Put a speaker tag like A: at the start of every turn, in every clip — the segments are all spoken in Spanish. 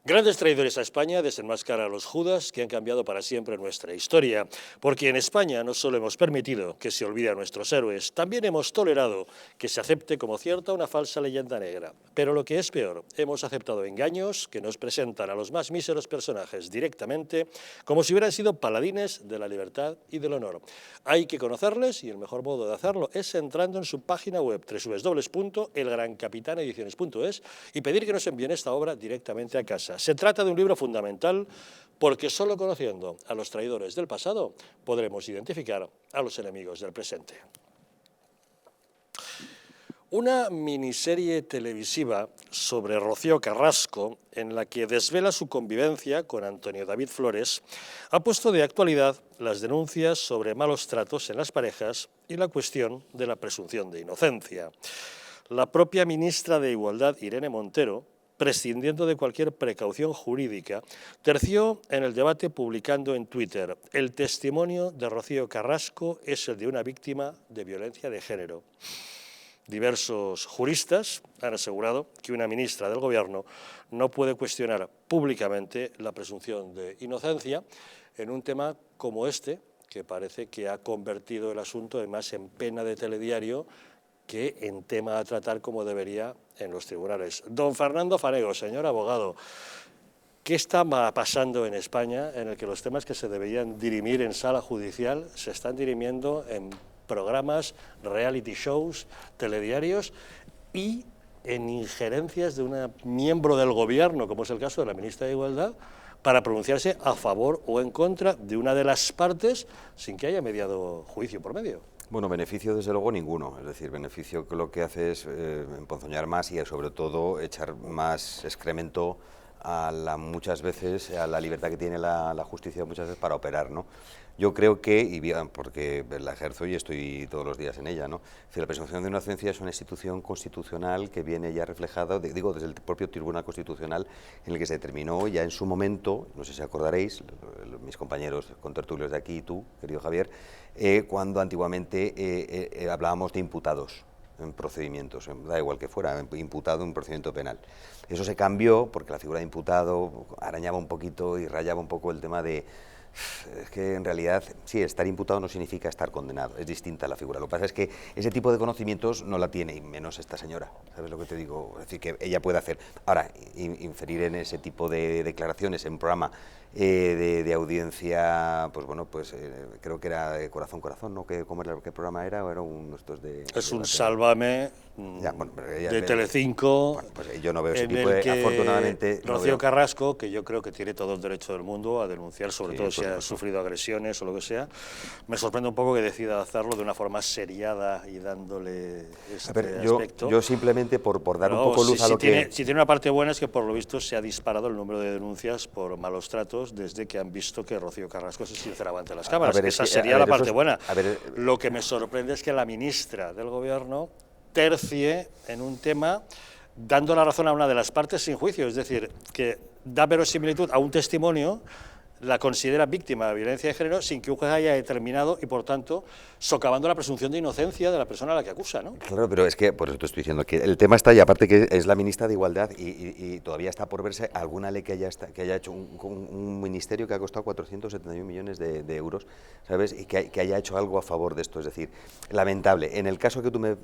A: Grandes traidores a España desenmascara a los Judas que han cambiado para siempre nuestra historia, porque en España no solo hemos permitido que se olvide a nuestros héroes, también hemos tolerado que se acepte como cierta una falsa leyenda negra. Pero lo que es peor, hemos aceptado engaños que nos presentan a los más míseros personajes directamente como si hubieran sido paladines de la libertad y del honor. Hay que conocerles y el mejor modo de hacerlo es entrando en su página web www.elgrancapitanediciones.es y pedir que nos envíen esta obra directamente a casa. Se trata de un libro fundamental porque solo conociendo a los traidores del pasado podremos identificar a los enemigos del presente. Una miniserie televisiva sobre Rocío Carrasco, en la que desvela su convivencia con Antonio David Flores, ha puesto de actualidad las denuncias sobre malos tratos en las parejas y la cuestión de la presunción de inocencia. La propia ministra de Igualdad, Irene Montero, prescindiendo de cualquier precaución jurídica, terció en el debate publicando en Twitter: el testimonio de Rocío Carrasco es el de una víctima de violencia de género. Diversos juristas han asegurado que una ministra del Gobierno no puede cuestionar públicamente la presunción de inocencia en un tema como este, que parece que ha convertido el asunto más en pena de telediario que en tema a tratar como debería en los tribunales. Don Fernando Fanego, señor abogado, ¿qué está pasando en España en el que los temas que se deberían dirimir en sala judicial se están dirimiendo en programas, reality shows, telediarios y en injerencias de una miembro del Gobierno, como es el caso de la ministra de Igualdad, para pronunciarse a favor o en contra de una de las partes sin que haya mediado juicio por medio?
B: Bueno, beneficio desde luego ninguno, es decir, beneficio que lo que hace es emponzoñar más y sobre todo echar más excremento a muchas veces a la libertad que tiene la justicia muchas veces para operar, ¿no? Yo creo que, y bien, porque la ejerzo y estoy todos los días en ella, ¿no? Es decir, la presunción de inocencia es una institución constitucional que viene ya reflejada, digo, desde el propio Tribunal Constitucional, en el que se determinó ya en su momento, no sé si acordaréis, mis compañeros contertulios de aquí y tú, querido Javier, cuando antiguamente hablábamos de imputados en procedimientos, da igual que fuera, imputado en un procedimiento penal. Eso se cambió porque la figura de imputado arañaba un poquito y rayaba un poco el tema de... Es que en realidad, sí, estar imputado no significa estar condenado, es distinta la figura. Lo que pasa es que ese tipo de conocimientos no la tiene, y menos esta señora, ¿sabes lo que te digo? Es decir, que ella puede hacer. Ahora, inferir en ese tipo de declaraciones en un programa de audiencia, pues bueno, pues creo que era de Corazón, ¿no? ¿Qué programa era? ¿O era uno de estos de...?
A: Es un Sálvame
B: ya, bueno,
A: de Telecinco,
B: bueno, pues yo no veo ese
A: en
B: tipo
A: el
B: de...
A: que
B: Afortunadamente...
A: Rocío Carrasco, que yo creo que tiene todo el derecho del mundo a denunciar, sobre todo si ha
B: supuesto.
A: sufrido agresiones o lo que sea, me sorprende un poco que decida hacerlo de una forma seriada y dándole este aspecto.
B: Yo simplemente por dar un poco luz a lo que...
A: Si tiene una parte buena es que por lo visto se ha disparado el número de denuncias por malos tratos desde que han visto que Rocío Carrasco se sinceraba ante las cámaras. Esa sería la parte buena. Lo que me sorprende es que la ministra del Gobierno tercie en un tema dando la razón a una de las partes sin juicio, es decir, que da verosimilitud a un testimonio, la considera víctima de violencia de género sin que un juez haya determinado y, por tanto, socavando la presunción de inocencia de la persona a la que acusa, ¿no?
B: Claro, pero es que, por eso te estoy diciendo, que el tema está, y aparte que es la ministra de Igualdad, y todavía está por verse alguna ley que haya hecho un ministerio que ha costado 471 millones de euros, ¿sabes? Y que haya hecho algo a favor de esto, es decir, lamentable. En el caso que tú me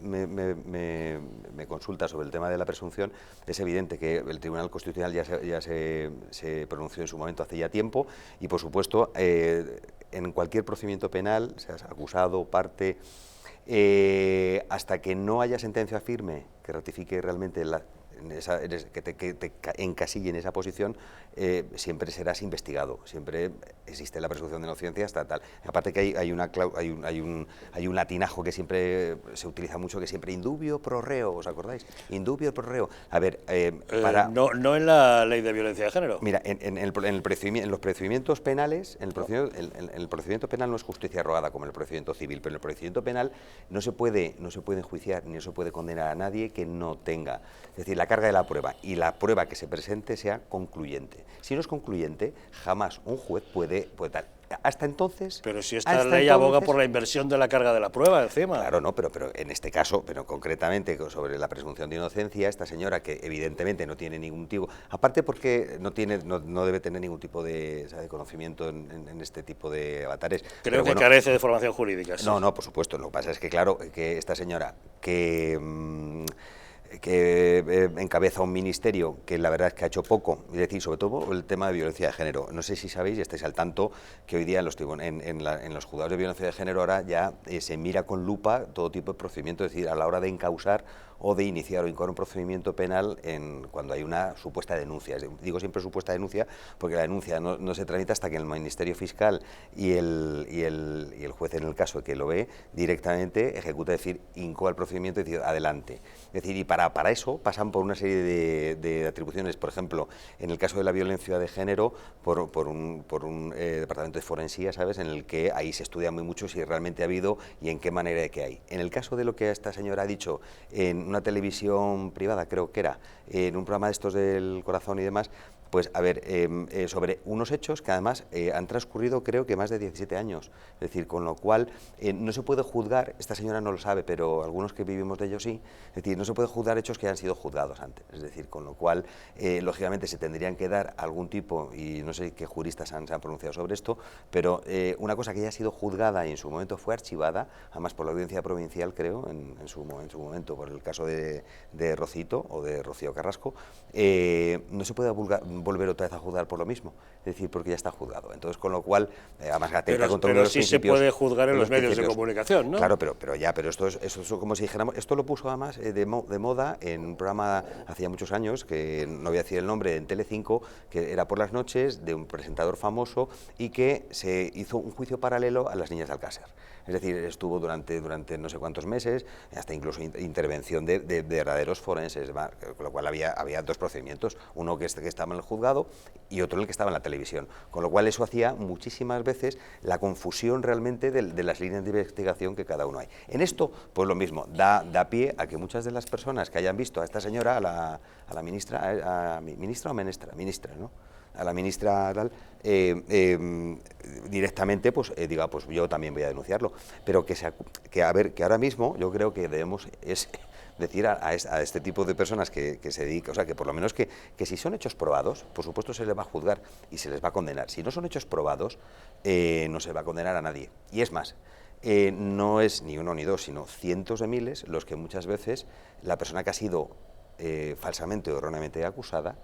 B: consultas sobre el tema de la presunción, es evidente que el Tribunal Constitucional ya se pronunció en su momento hace ya tiempo, y por supuesto, en cualquier procedimiento penal, seas acusado, parte, hasta que no haya sentencia firme que ratifique realmente que te encasille en esa posición, siempre serás investigado, siempre existe la presunción de inocencia hasta tal. Aparte que hay un latinajo que siempre se utiliza mucho, que siempre indubio pro reo, ¿os acordáis? Indubio pro reo. A ver,
A: no en la ley de violencia de género.
B: Mira, en los procedimientos penales, el procedimiento penal no es justicia rogada como el procedimiento civil, pero en el procedimiento penal no se puede enjuiciar ni se puede condenar a nadie que no tenga, es decir, la carga de la prueba y la prueba que se presente sea concluyente. Si no es concluyente, jamás un juez puede tal. hasta entonces...
A: Pero si esta ley aboga por la inversión de la carga de la prueba encima.
B: Claro, no, pero en este caso, pero concretamente sobre la presunción de inocencia, esta señora que evidentemente no tiene ningún tipo, aparte porque no debe tener ningún tipo de, ¿sabe?, conocimiento en este tipo de avatares.
A: Creo que carece de formación jurídica. Sí.
B: No, por supuesto. Lo que pasa es que, claro, que esta señora que encabeza un ministerio que la verdad es que ha hecho poco, es decir, sobre todo el tema de violencia de género. No sé si sabéis y estáis al tanto que hoy día en los juzgados de violencia de género ahora ya se mira con lupa todo tipo de procedimiento, es decir, a la hora de encausar o de iniciar o incoar un procedimiento penal cuando hay una supuesta denuncia. Digo siempre supuesta denuncia porque la denuncia no se tramita hasta que el Ministerio Fiscal y el juez en el caso que lo ve directamente ejecuta, es decir, incoa el procedimiento y dice adelante. Es decir, y para eso pasan por una serie de atribuciones, por ejemplo, en el caso de la violencia de género, por un departamento de forensía, ¿sabes?, en el que ahí se estudia muy mucho si realmente ha habido y en qué manera de que hay. En el caso de lo que esta señora ha dicho en una televisión privada, creo que era, en un programa de estos del Corazón y demás, pues a ver, sobre unos hechos que además han transcurrido creo que más de 17 años, es decir, con lo cual no se puede juzgar, esta señora no lo sabe, pero algunos que vivimos de ello sí, es decir, no se puede juzgar hechos que han sido juzgados antes, es decir, con lo cual, lógicamente se tendrían que dar algún tipo, y no sé qué juristas se han pronunciado sobre esto, pero una cosa que ya ha sido juzgada y en su momento fue archivada, además por la audiencia provincial, creo, en su momento, por el caso de Rocito o de Rocío Carrasco, no se puede volver otra vez a juzgar por lo mismo, es decir, porque ya está juzgado. Entonces, con lo cual, además atenta con todos los
A: sí
B: principios.
A: Se puede juzgar en los medios de comunicación, ¿no?
B: Claro, pero esto es como si dijéramos, esto lo puso además de moda en un programa hacía muchos años, que no voy a decir el nombre, en Telecinco, que era por las noches, de un presentador famoso, y que se hizo un juicio paralelo a las niñas de Alcácer. Es decir, estuvo durante no sé cuántos meses, hasta incluso intervención de verdaderos forenses, con lo cual había dos procedimientos, uno que estaba en el juzgado y otro en el que estaba en la televisión, con lo cual eso hacía muchísimas veces la confusión realmente de las líneas de investigación que cada uno hay. En esto, pues lo mismo, da pie a que muchas de las personas que hayan visto a esta señora, a la ministra, ministra o ministra, ¿no?, a la ministra tal, directamente pues diga, pues yo también voy a denunciarlo, pero que ahora mismo yo creo que debemos decir a este tipo de personas que se dedican, o sea, que por lo menos que si son hechos probados, por supuesto se les va a juzgar y se les va a condenar. Si no son hechos probados, no se va a condenar a nadie. Y es más, no es ni uno ni dos, sino cientos de miles los que muchas veces la persona que ha sido falsamente o erróneamente acusada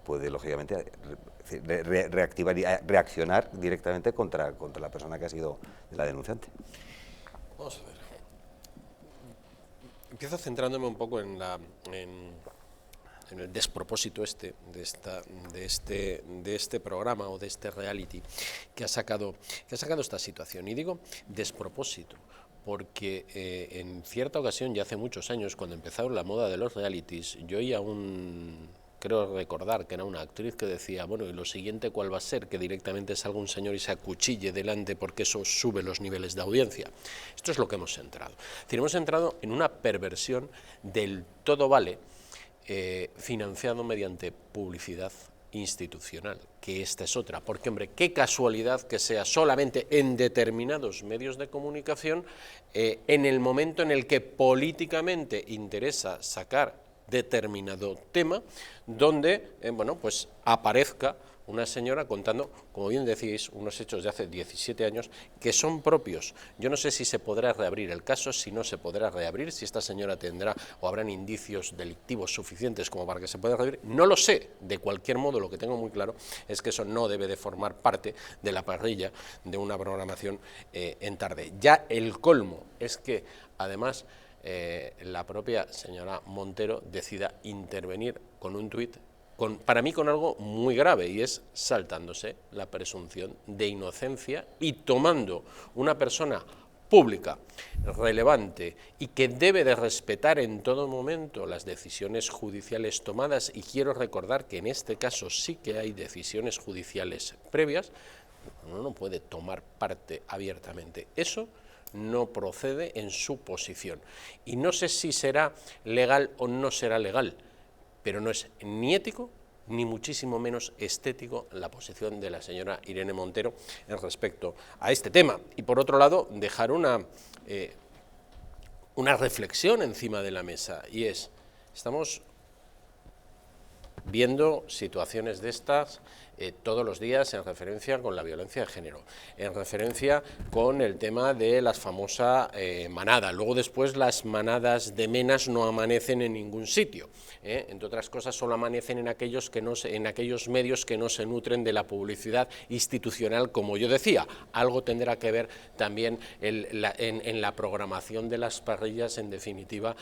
B: puede, lógicamente, reaccionar directamente contra la persona que ha sido la denunciante.
C: Vamos a ver. Empiezo centrándome un poco en el despropósito de este programa o de este reality que ha sacado esta situación. Y digo despropósito porque en cierta ocasión, ya hace muchos años, cuando empezaron la moda de los realities, yo oía creo recordar que era una actriz que decía, bueno, y lo siguiente cuál va a ser, que directamente salga un señor y se acuchille delante porque eso sube los niveles de audiencia. Esto es lo que hemos entrado. Es decir, hemos entrado en una perversión del todo vale, financiado mediante publicidad institucional, que esta es otra, porque hombre, qué casualidad que sea solamente en determinados medios de comunicación, en el momento en el que políticamente interesa sacar determinado tema, donde bueno, pues aparezca una señora contando, como bien decís, unos hechos de hace 17 años que son propios. Yo no sé si se podrá reabrir el caso, si no se podrá reabrir, si esta señora tendrá o habrán indicios delictivos suficientes como para que se pueda reabrir, no lo sé. De cualquier modo, lo que tengo muy claro es que eso no debe de formar parte de la parrilla de una programación en tarde. Ya el colmo es que, además, la propia señora Montero decida intervenir con un tuit, para mí con algo muy grave, y es saltándose la presunción de inocencia y tomando una persona pública, relevante y que debe de respetar en todo momento las decisiones judiciales tomadas, y quiero recordar que en este caso sí que hay decisiones judiciales previas, uno no puede tomar parte abiertamente. Eso no procede en su posición. Y no sé si será legal o no será legal, pero no es ni ético ni muchísimo menos estético la posición de la señora Irene Montero en respecto a este tema. Y por otro lado, dejar una reflexión encima de la mesa, y es, estamos viendo situaciones de estas todos los días en referencia con la violencia de género, en referencia con el tema de las famosas manadas. Luego después las manadas de menas no amanecen en ningún sitio, entre otras cosas solo amanecen en aquellos medios que no se nutren de la publicidad institucional, como yo decía. Algo tendrá que ver también en la programación de las parrillas, en definitiva,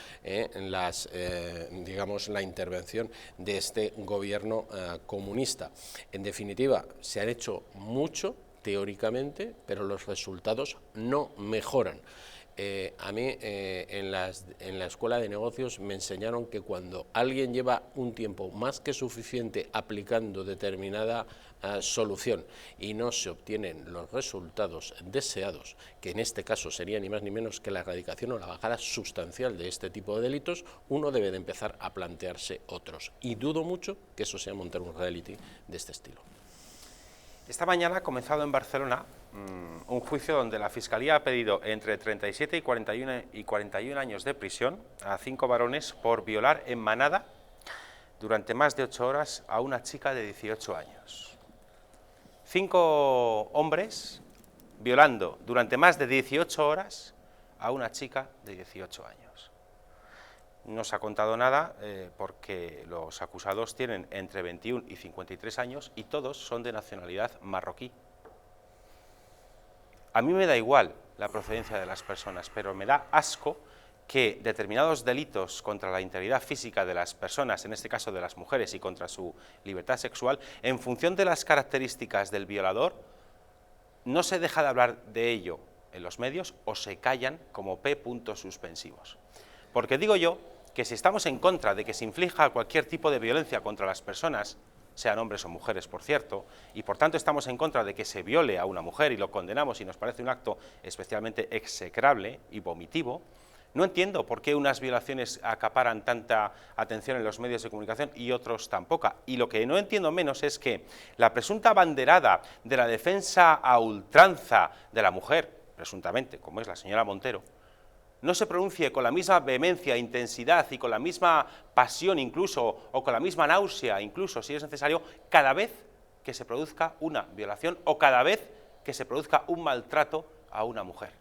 C: digamos, la intervención de este gobierno comunista. En definitiva, se han hecho mucho teóricamente, pero los resultados no mejoran. A mí en la escuela de negocios me enseñaron que cuando alguien lleva un tiempo más que suficiente aplicando determinada solución y no se obtienen los resultados deseados, que en este caso sería ni más ni menos que la erradicación o la bajada sustancial de este tipo de delitos, uno debe de empezar a plantearse otros. Y dudo mucho que eso sea montar un reality de este estilo.
D: Esta mañana ha comenzado en Barcelona un juicio donde la Fiscalía ha pedido entre 37 y 41 años de prisión a 5 varones por violar en manada durante más de 8 horas a una chica de 18 años. 5 hombres violando durante más de 18 horas a una chica de 18 años. No se ha contado nada porque los acusados tienen entre 21 y 53 años y todos son de nacionalidad marroquí. A mí me da igual la procedencia de las personas, pero me da asco que determinados delitos contra la integridad física de las personas, en este caso de las mujeres, y contra su libertad sexual, en función de las características del violador, no se deja de hablar de ello en los medios o se callan como P. suspensivos. Porque digo yo que si estamos en contra de que se inflija cualquier tipo de violencia contra las personas, sean hombres o mujeres, por cierto, y por tanto estamos en contra de que se viole a una mujer y lo condenamos y nos parece un acto especialmente execrable y vomitivo, no entiendo por qué unas violaciones acaparan tanta atención en los medios de comunicación y otros tan poca. Y lo que no entiendo menos es que la presunta abanderada de la defensa a ultranza de la mujer, presuntamente, como es la señora Montero, no se pronuncie con la misma vehemencia, intensidad y con la misma pasión incluso, o con la misma náusea incluso, si es necesario, cada vez que se produzca una violación o cada vez que se produzca un maltrato a una mujer.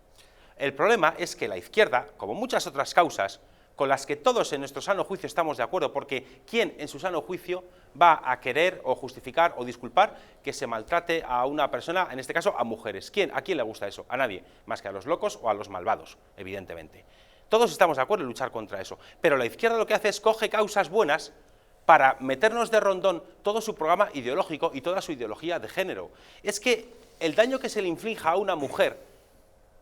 D: El problema es que la izquierda, como muchas otras causas, con las que todos en nuestro sano juicio estamos de acuerdo, porque ¿quién en su sano juicio va a querer o justificar o disculpar que se maltrate a una persona, en este caso a mujeres? ¿Quién? ¿A quién le gusta eso? A nadie, más que a los locos o a los malvados, evidentemente. Todos estamos de acuerdo en luchar contra eso, pero la izquierda lo que hace es coge causas buenas para meternos de rondón todo su programa ideológico y toda su ideología de género. Es que el daño que se le inflija a una mujer,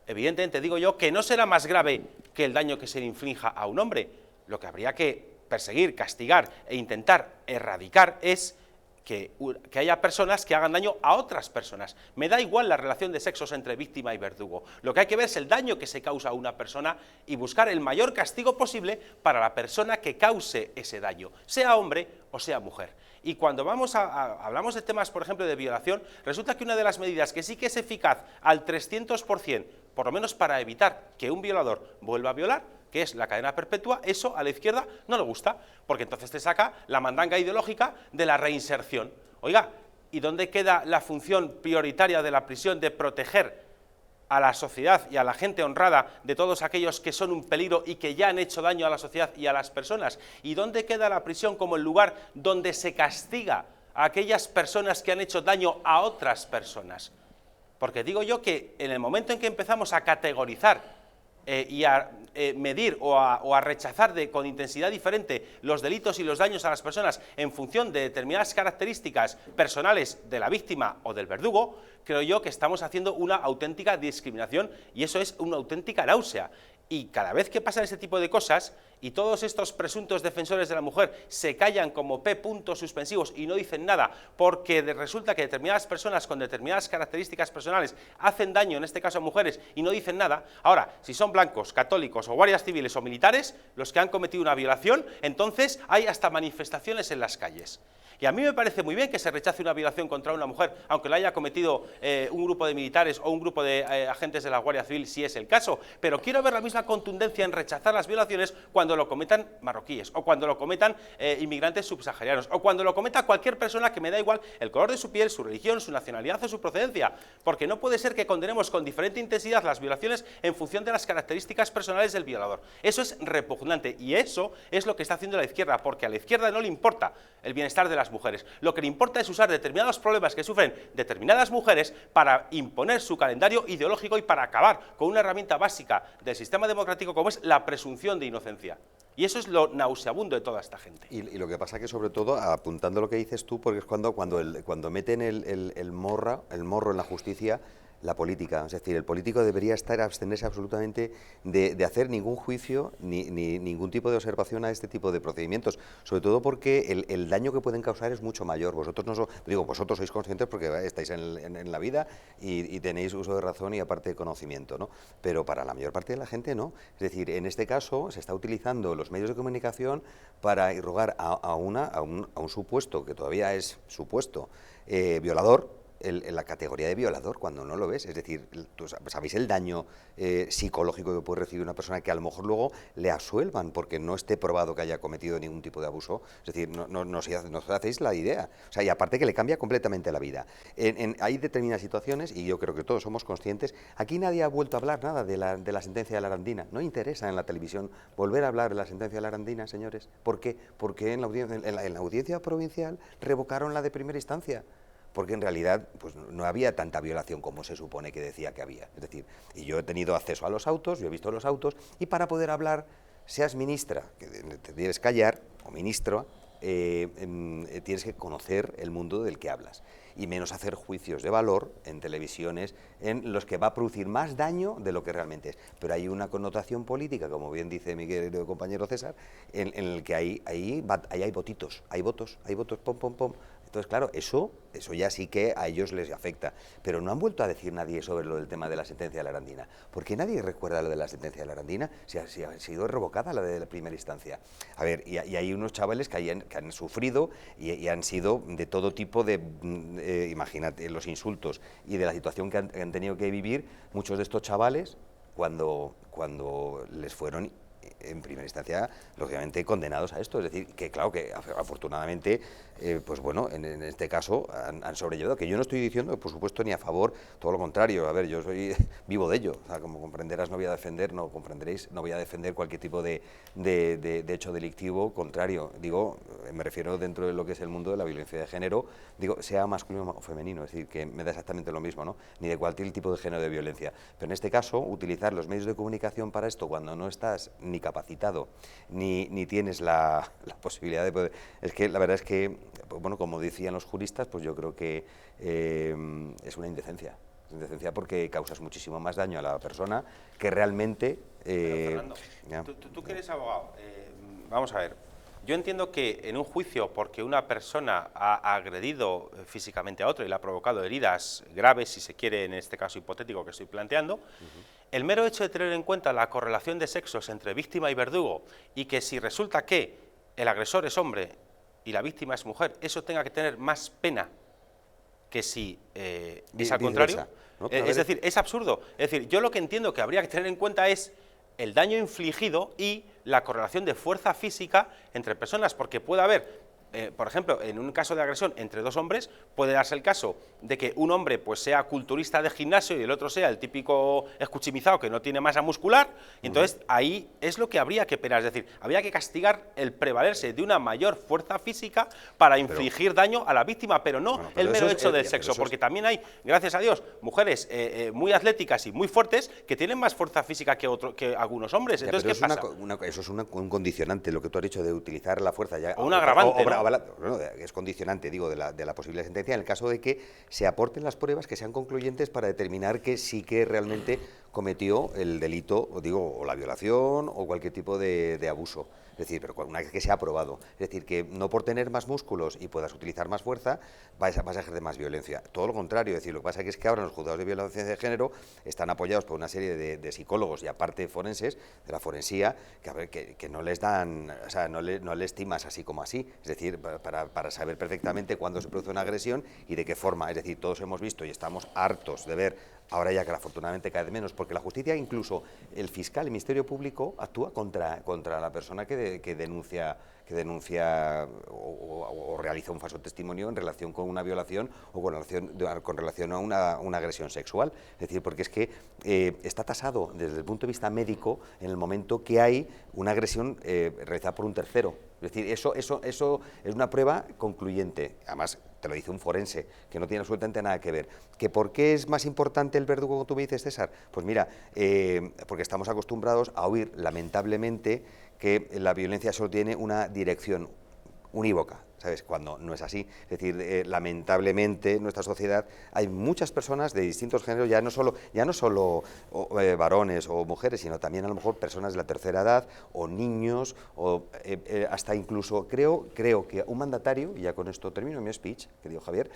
D: evidentemente digo yo que no será más grave que el daño que se le inflija a un hombre. Lo que habría que perseguir, castigar e intentar erradicar es que haya personas que hagan daño a otras personas. Me da igual la relación de sexos entre víctima y verdugo. Lo que hay que ver es el daño que se causa a una persona y buscar el mayor castigo posible para la persona que cause ese daño, sea hombre o sea mujer. Y cuando hablamos de temas, por ejemplo, de violación, resulta que una de las medidas que sí que es eficaz al 300%, por lo menos para evitar que un violador vuelva a violar, que es la cadena perpetua, eso a la izquierda no le gusta, porque entonces te saca la mandanga ideológica de la reinserción. Oiga, ¿y dónde queda la función prioritaria de la prisión de proteger a la sociedad y a la gente honrada de todos aquellos que son un peligro y que ya han hecho daño a la sociedad y a las personas? ¿Y dónde queda la prisión como el lugar donde se castiga a aquellas personas que han hecho daño a otras personas? Porque digo yo que en el momento en que empezamos a categorizar y a medir o a rechazar con intensidad diferente los delitos y los daños a las personas en función de determinadas características personales de la víctima o del verdugo, creo yo que estamos haciendo una auténtica discriminación y eso es una auténtica náusea. Y cada vez que pasan ese tipo de cosas y todos estos presuntos defensores de la mujer se callan como P. suspensivos y no dicen nada porque resulta que determinadas personas con determinadas características personales hacen daño, en este caso a mujeres, y no dicen nada, ahora, si son blancos, católicos o guardias civiles o militares los que han cometido una violación, entonces hay hasta manifestaciones en las calles. Y a mí me parece muy bien que se rechace una violación contra una mujer, aunque la haya cometido un grupo de militares o un grupo de agentes de la Guardia Civil, si es el caso, pero quiero ver la misma contundencia en rechazar las violaciones cuando lo cometan marroquíes, o cuando lo cometan inmigrantes subsaharianos, o cuando lo cometa cualquier persona, que me da igual el color de su piel, su religión, su nacionalidad o su procedencia, porque no puede ser que condenemos con diferente intensidad las violaciones en función de las características personales del violador. Eso es repugnante, y eso es lo que está haciendo la izquierda, porque a la izquierda no le importa el bienestar de las mujeres. Lo que le importa es usar determinados problemas que sufren determinadas mujeres para imponer su calendario ideológico y para acabar con una herramienta básica del sistema democrático como es la presunción de inocencia. Y eso es lo nauseabundo de toda esta gente.
B: Y lo que pasa que, sobre todo, apuntando lo que dices tú, porque es cuando meten el morro en la justicia, la política. Es decir, el político debería abstenerse absolutamente de hacer ningún juicio ni ningún tipo de observación a este tipo de procedimientos, sobre todo porque el daño que pueden causar es mucho mayor. Vosotros sois conscientes porque estáis en la vida y tenéis uso de razón y aparte conocimiento, ¿no? Pero para la mayor parte de la gente no. Es decir, en este caso se está utilizando los medios de comunicación para irrogar a un supuesto, que todavía es supuesto, violador, en la categoría de violador, cuando no lo ves. Es decir, ¿sabéis el daño psicológico que puede recibir una persona que a lo mejor luego le absuelvan porque no esté probado que haya cometido ningún tipo de abuso? Es decir, no os hacéis la idea. O sea, y aparte que le cambia completamente la vida. Hay determinadas situaciones, y yo creo que todos somos conscientes, aquí nadie ha vuelto a hablar nada de la sentencia de la Arandina. No interesa en la televisión volver a hablar de la sentencia de la Arandina, señores. ¿Por qué? Porque en la audiencia provincial revocaron la de primera instancia. Porque en realidad pues, no había tanta violación como se supone que decía que había. Es decir, y yo he tenido acceso a los autos, yo he visto los autos, y para poder hablar, seas ministra, que te debes callar, o ministro, tienes que conocer el mundo del que hablas, y menos hacer juicios de valor en televisiones en los que va a producir más daño de lo que realmente es. Pero hay una connotación política, como bien dice mi querido compañero César, en el que ahí hay votitos, hay votos, pom, pom, pom. Entonces, claro, eso ya sí que a ellos les afecta. Pero no han vuelto a decir nadie sobre lo del tema de la sentencia de la Arandina. ¿Por qué nadie recuerda lo de la sentencia de la Arandina? Si ha sido revocada la de la primera instancia. A ver, y hay unos chavales que han sufrido y han sido de todo tipo de, imagínate, los insultos y de la situación que han tenido que vivir muchos de estos chavales cuando les fueron en primera instancia, lógicamente, condenados a esto. Es decir, que claro, que afortunadamente, pues bueno, en este caso han sobrellevado, que yo no estoy diciendo, por supuesto, ni a favor, todo lo contrario. A ver, yo soy vivo de ello. O sea, como comprenderéis, no voy a defender cualquier tipo de hecho delictivo, contrario. Digo, me refiero dentro de lo que es el mundo de la violencia de género, digo, sea masculino o femenino, es decir, que me da exactamente lo mismo, ¿no? Ni de cualquier tipo de género de violencia. Pero en este caso, utilizar los medios de comunicación para esto cuando no estás ni capacitado, ni tienes la posibilidad de poder... Es que la verdad es que, bueno, como decían los juristas, pues yo creo que es una indecencia. Es indecencia porque causas muchísimo más daño a la persona que realmente...
D: Fernando, tú que eres abogado, vamos a ver, yo entiendo que en un juicio porque una persona ha agredido físicamente a otro y le ha provocado heridas graves, si se quiere, en este caso hipotético que estoy planteando, el mero hecho de tener en cuenta la correlación de sexos entre víctima y verdugo, y que si resulta que el agresor es hombre y la víctima es mujer, eso tenga que tener más pena que si es al contrario, ¿no? Es decir, es absurdo. Es decir, yo lo que entiendo que habría que tener en cuenta es el daño infligido y la correlación de fuerza física entre personas, porque puede haber, por ejemplo, en un caso de agresión entre dos hombres, puede darse el caso de que un hombre pues sea culturista de gimnasio y el otro sea el típico escuchimizado que no tiene masa muscular, y entonces ahí es lo que habría que penar, es decir, habría que castigar el prevalerse de una mayor fuerza física para infligir daño a la víctima, pero no el mero hecho del sexo, porque también hay, gracias a Dios, mujeres muy atléticas y muy fuertes que tienen más fuerza física que algunos hombres. Entonces, ¿qué pasa?
B: Eso es un condicionante, lo que tú has dicho de utilizar la fuerza ya,
D: o un agravante, ¿no?
B: Es condicionante, digo, de la posible sentencia en el caso de que se aporten las pruebas que sean concluyentes para determinar que sí que realmente cometió el delito, o la violación o cualquier tipo de abuso. Es decir, pero una vez que se ha aprobado. Es decir, que no por tener más músculos y puedas utilizar más fuerza, vas a ejercer más violencia. Todo lo contrario, es decir, lo que pasa es que ahora los juzgados de violencia de género están apoyados por una serie de psicólogos y aparte forenses, de la forensía, que no les dan, o sea, no le estimas así como así. Es decir, para saber perfectamente cuándo se produce una agresión y de qué forma. Es decir, todos hemos visto y estamos hartos de ver, ahora ya que afortunadamente cada vez menos, porque la justicia, incluso el fiscal, el Ministerio Público, actúa contra la persona que denuncia o realiza un falso testimonio en relación con una violación o con relación a una agresión sexual. Es decir, porque es que está tasado desde el punto de vista médico en el momento que hay una agresión realizada por un tercero. Es decir, eso es una prueba concluyente. Además, te lo dice un forense, que no tiene absolutamente nada que ver. ¿Que por qué es más importante el verdugo, como tú me dices, César? Pues mira, porque estamos acostumbrados a oír, lamentablemente, que la violencia solo tiene una dirección unívoca, ¿sabes? Cuando no es así. Es decir, lamentablemente en nuestra sociedad hay muchas personas de distintos géneros, ya no solo varones o mujeres, sino también a lo mejor personas de la tercera edad o niños o hasta incluso creo que un mandatario, y ya con esto termino mi speech, que dijo Javier,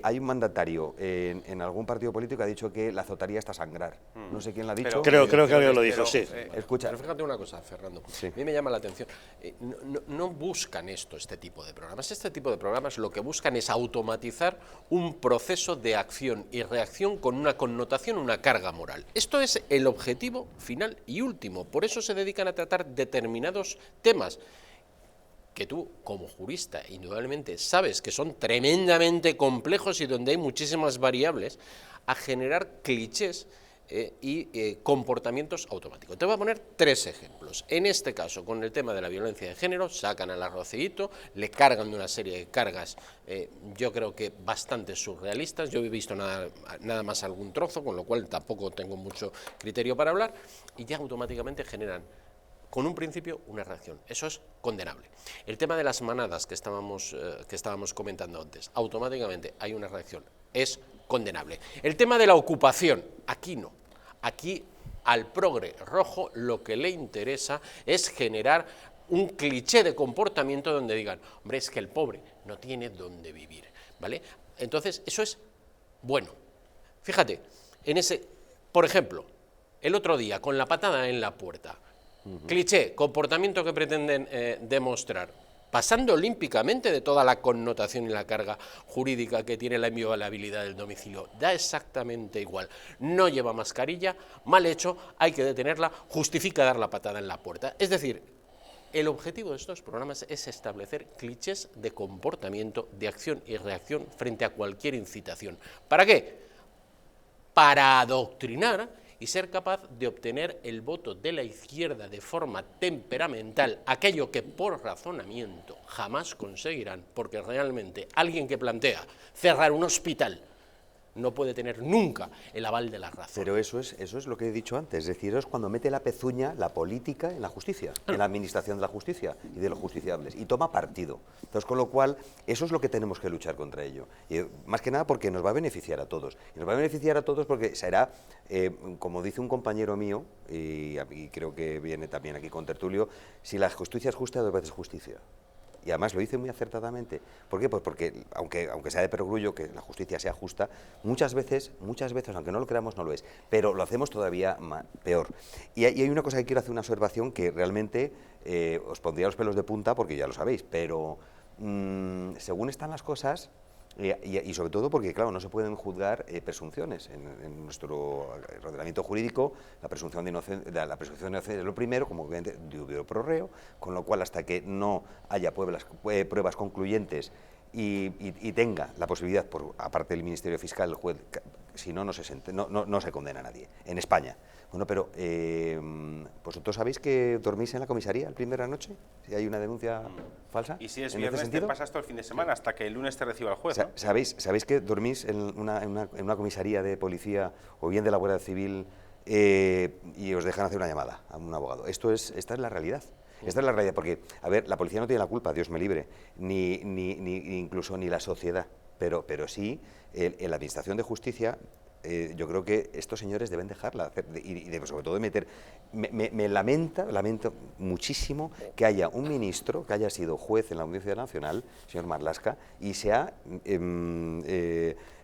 B: hay un mandatario en algún partido político que ha dicho que la azotaría hasta sangrar. No sé quién lo ha dicho.
A: Creo que alguien lo dijo, sí.
B: Escucha.
C: Pero fíjate una cosa, Fernando,
B: Sí.
C: a mí me llama la atención, no buscan este tipo de programas. Este tipo de programas lo que buscan es automatizar un proceso de acción y reacción con una connotación, una carga moral. Esto es el objetivo final y último. Por eso se dedican a tratar determinados temas que tú, como jurista, indudablemente sabes que son tremendamente complejos y donde hay muchísimas variables, a generar clichés y comportamientos automáticos. Te voy a poner 3 ejemplos. En este caso, con el tema de la violencia de género, sacan al arrocito, le cargan de una serie de cargas, yo creo que bastante surrealistas. Yo he visto nada más algún trozo, con lo cual tampoco tengo mucho criterio para hablar, y ya automáticamente generan, con un principio, una reacción. Eso es condenable. El tema de las manadas que estábamos comentando antes, automáticamente hay una reacción. Es condenable. El tema de la ocupación, aquí no. Aquí al progre rojo lo que le interesa es generar un cliché de comportamiento donde digan, hombre, es que el pobre no tiene dónde vivir, ¿vale? Entonces, eso es bueno. Fíjate, por ejemplo, el otro día, con la patada en la puerta, cliché, comportamiento que pretenden demostrar, pasando olímpicamente de toda la connotación y la carga jurídica que tiene la inviolabilidad del domicilio. Da exactamente igual. No lleva mascarilla, mal hecho, hay que detenerla, justifica dar la patada en la puerta. Es decir, el objetivo de estos programas es establecer clichés de comportamiento, de acción y reacción frente a cualquier incitación. ¿Para qué? Para adoctrinar y ser capaz de obtener el voto de la izquierda de forma temperamental, aquello que por razonamiento jamás conseguirán, porque realmente alguien que plantea cerrar un hospital no puede tener nunca el aval de la razón.
B: Pero eso es lo que he dicho antes, es decir, es cuando mete la pezuña la política en la justicia, en la administración de la justicia y de los justiciables, y toma partido. Entonces, con lo cual, eso es lo que tenemos que luchar contra ello. Y, más que nada porque nos va a beneficiar a todos. Y nos va a beneficiar a todos porque será, como dice un compañero mío, y creo que viene también aquí con tertulio, si la justicia es justa, 2 veces justicia. Y además lo dice muy acertadamente. ¿Por qué? Pues porque, aunque sea de perogrullo que la justicia sea justa, muchas veces, aunque no lo creamos, no lo es. Pero lo hacemos todavía peor. Y hay una cosa que quiero hacer una observación que realmente os pondría los pelos de punta, porque ya lo sabéis, pero según están las cosas, y sobre todo porque, claro, no se pueden juzgar presunciones. En nuestro ordenamiento jurídico, la presunción de inocencia es lo primero, como obviamente dubio pro reo, con lo cual hasta que no haya pruebas concluyentes y tenga la posibilidad, aparte del Ministerio Fiscal, el juez, si no, no se condena a nadie, en España. Bueno, pero ¿vosotros sabéis que dormís en la comisaría la primera noche? Si hay una denuncia falsa.
D: Y si es viernes, te pasas todo el fin de semana hasta que el lunes te reciba el juez, ¿no?
B: ¿Sabéis que dormís en una comisaría de policía o bien de la Guardia Civil y os dejan hacer una llamada a un abogado? Esta es la realidad. Esta es la realidad, porque, a ver, la policía no tiene la culpa, Dios me libre, incluso ni la sociedad, pero sí la Administración de Justicia yo creo que estos señores deben dejarla hacer, sobre todo de meter... Me lamento muchísimo que haya un ministro que haya sido juez en la Audiencia Nacional, señor Marlaska, y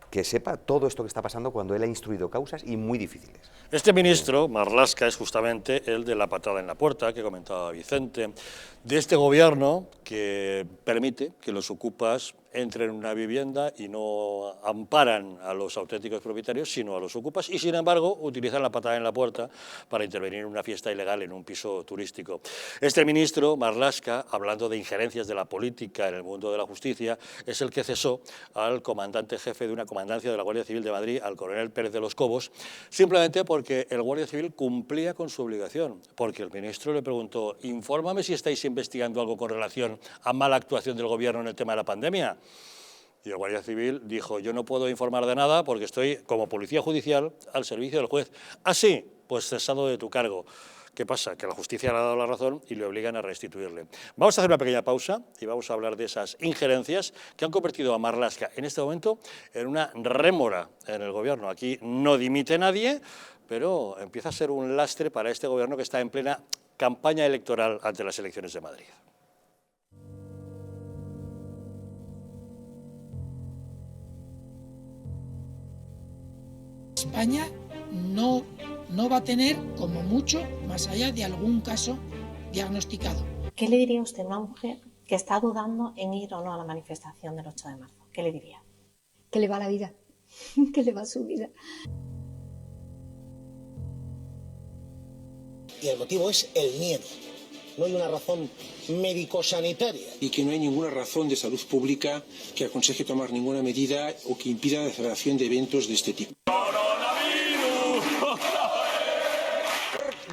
B: que sepa todo esto que está pasando cuando él ha instruido causas y muy difíciles.
A: Este ministro, Marlaska, es justamente el de la patada en la puerta que comentaba Vicente, de este gobierno que permite que los ocupas entren en una vivienda y no amparan a los auténticos propietarios, sino a los ocupas, y sin embargo utilizan la patada en la puerta para intervenir en una fiesta ilegal en un piso turístico. Este ministro, Marlaska, hablando de injerencias de la política en el mundo de la justicia, es el que cesó al comandante jefe de una comandancia de la Guardia Civil de Madrid, al coronel Pérez de los Cobos, simplemente porque el Guardia Civil cumplía con su obligación, porque el ministro le preguntó: infórmame si estáis investigando algo con relación a mala actuación del gobierno en el tema de la pandemia. Y el Guardia Civil dijo: yo no puedo informar de nada porque estoy como policía judicial al servicio del juez. Ah, sí, pues cesado de tu cargo. ¿Qué pasa? Que la justicia le ha dado la razón y le obligan a restituirle. Vamos a hacer una pequeña pausa y vamos a hablar de esas injerencias que han convertido a Marlaska en este momento en una rémora en el gobierno. Aquí no dimite nadie, pero empieza a ser un lastre para este gobierno que está en plena campaña electoral ante las elecciones de Madrid.
E: España no va a tener, como mucho, más allá de algún caso diagnosticado.
F: ¿Qué le diría usted a una mujer que está dudando en ir o no a la manifestación del 8 de marzo? ¿Qué le diría?
G: Que le va la vida, que le va su vida.
H: Y el motivo es el miedo. No hay una razón médico-sanitaria.
I: Y que no hay ninguna razón de salud pública que aconseje tomar ninguna medida o que impida la celebración de eventos de este tipo.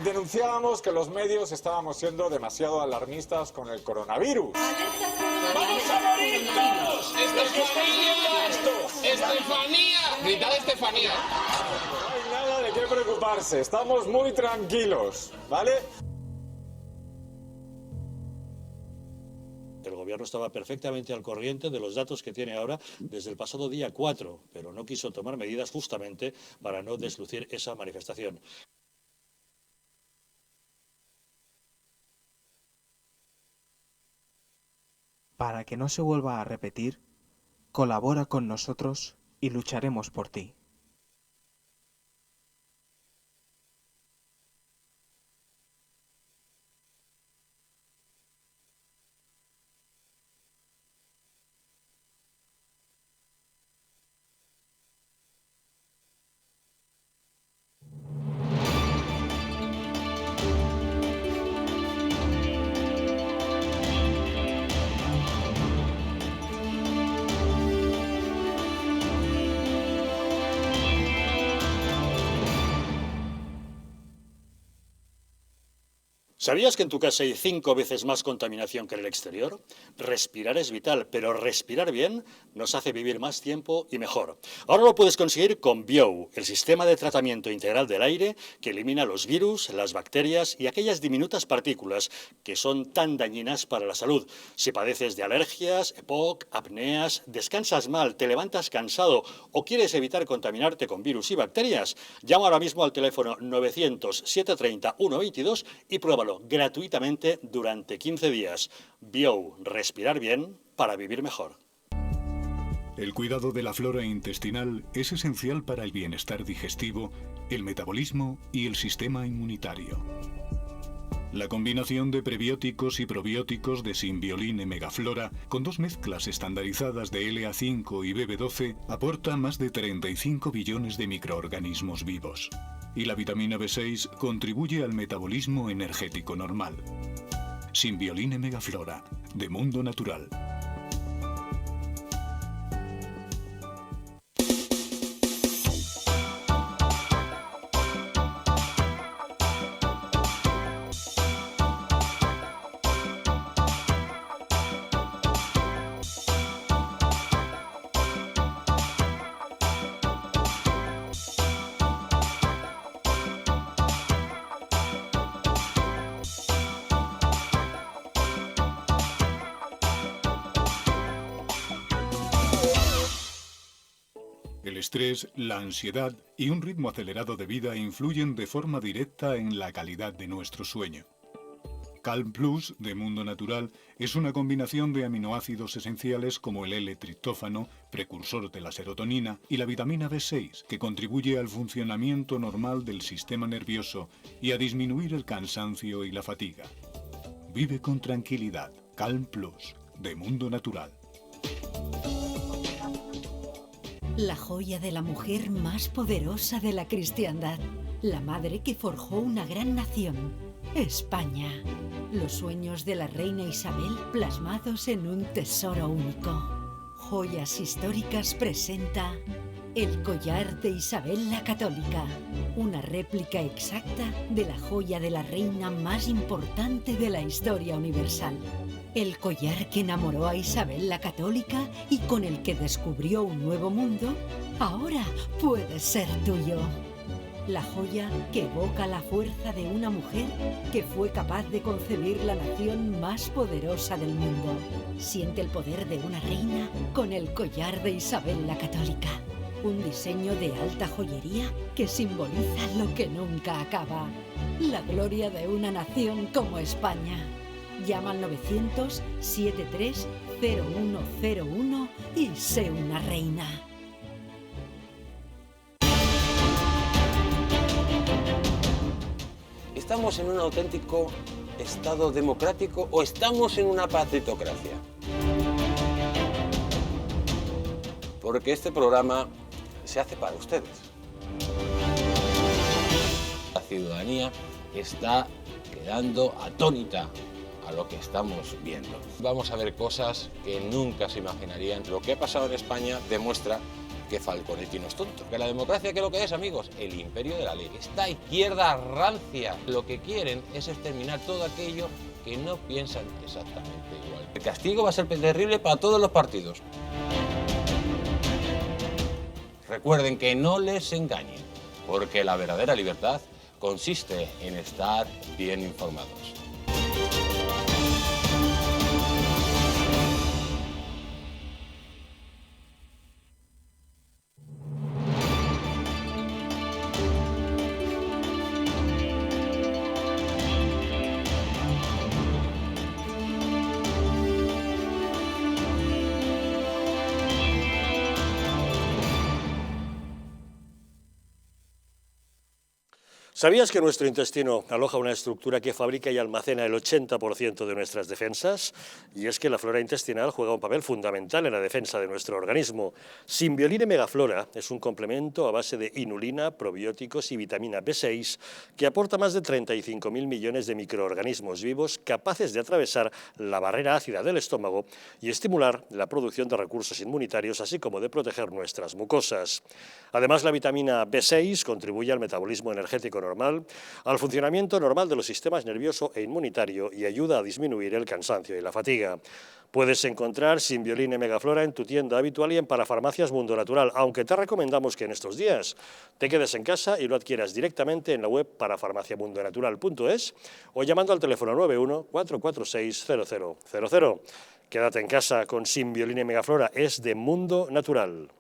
J: Denunciábamos que los medios estábamos siendo demasiado alarmistas con el coronavirus.
K: ¡Vamos a morir todos! ¡Estefanía! ¡Estefanía! ¡Gritad Estefanía!
J: No hay nada de qué preocuparse, estamos muy tranquilos, ¿vale?
A: El gobierno estaba perfectamente al corriente de los datos que tiene ahora desde el pasado día 4, pero no quiso tomar medidas justamente para no deslucir esa manifestación.
L: Para que no se vuelva a repetir, colabora con nosotros y lucharemos por ti.
A: ¿Sabías que en tu casa hay 5 veces más contaminación que en el exterior? Respirar es vital, pero respirar bien nos hace vivir más tiempo y mejor. Ahora lo puedes conseguir con Biou, el sistema de tratamiento integral del aire que elimina los virus, las bacterias y aquellas diminutas partículas que son tan dañinas para la salud. Si padeces de alergias, EPOC, apneas, descansas mal, te levantas cansado o quieres evitar contaminarte con virus y bacterias, llama ahora mismo al teléfono 900-730-122 y pruébalo gratuitamente durante 15 días. Biou, respirar bien para vivir mejor.
M: El cuidado de la flora intestinal es esencial para el bienestar digestivo, el metabolismo y el sistema inmunitario. La combinación de prebióticos y probióticos de Symbiolin Megaflora, con 2 mezclas estandarizadas de LA5 y BB12, aporta más de 35 billones de microorganismos vivos. Y la vitamina B6 contribuye al metabolismo energético normal. Symbiolin Megaflora, de Mundo Natural. El estrés, la ansiedad y un ritmo acelerado de vida influyen de forma directa en la calidad de nuestro sueño. Calm Plus de Mundo Natural es una combinación de aminoácidos esenciales como el L-triptófano, precursor de la serotonina, y la vitamina B6, que contribuye al funcionamiento normal del sistema nervioso y a disminuir el cansancio y la fatiga. Vive con tranquilidad. Calm Plus de Mundo Natural.
N: La joya de la mujer más poderosa de la cristiandad, la madre que forjó una gran nación, España. Los sueños de la reina Isabel plasmados en un tesoro único. Joyas Históricas presenta el collar de Isabel la Católica, una réplica exacta de la joya de la reina más importante de la historia universal. El collar que enamoró a Isabel la Católica y con el que descubrió un nuevo mundo, ahora puede ser tuyo. La joya que evoca la fuerza de una mujer que fue capaz de concebir la nación más poderosa del mundo. Siente el poder de una reina con el collar de Isabel la Católica. Un diseño de alta joyería que simboliza lo que nunca acaba. La gloria de una nación como España. Llama al 900-73-0101 y sé una reina.
O: ¿Estamos en un auténtico Estado democrático o estamos en una partitocracia? Porque este programa se hace para ustedes. La ciudadanía está quedando atónita a lo que estamos viendo. Vamos a ver cosas que nunca se imaginarían. Lo que ha pasado en España demuestra que Falconetti no es tonto. Que la democracia, ¿qué es lo que es, amigos? El imperio de la ley. Esta izquierda rancia, lo que quieren es exterminar todo aquello que no piensan exactamente igual. El castigo va a ser terrible para todos los partidos. Recuerden que no les engañen, porque la verdadera libertad consiste en estar bien informados.
A: ¿Sabías que nuestro intestino aloja una estructura que fabrica y almacena el 80% de nuestras defensas? Y es que la flora intestinal juega un papel fundamental en la defensa de nuestro organismo. Simbioline Megaflora es un complemento a base de inulina, probióticos y vitamina B6 que aporta más de 35.000 millones de microorganismos vivos capaces de atravesar la barrera ácida del estómago y estimular la producción de recursos inmunitarios, así como de proteger nuestras mucosas. Además, la vitamina B6 contribuye al metabolismo energético normal, al funcionamiento normal de los sistemas nervioso e inmunitario y ayuda a disminuir el cansancio y la fatiga. Puedes encontrar Simbioline Megaflora en tu tienda habitual y en Parafarmacias Mundo Natural, aunque te recomendamos que en estos días te quedes en casa y lo adquieras directamente en la web parafarmaciamundonatural.es o llamando al teléfono 91-446-0000. Quédate en casa con Simbioline Megaflora, es de Mundo Natural.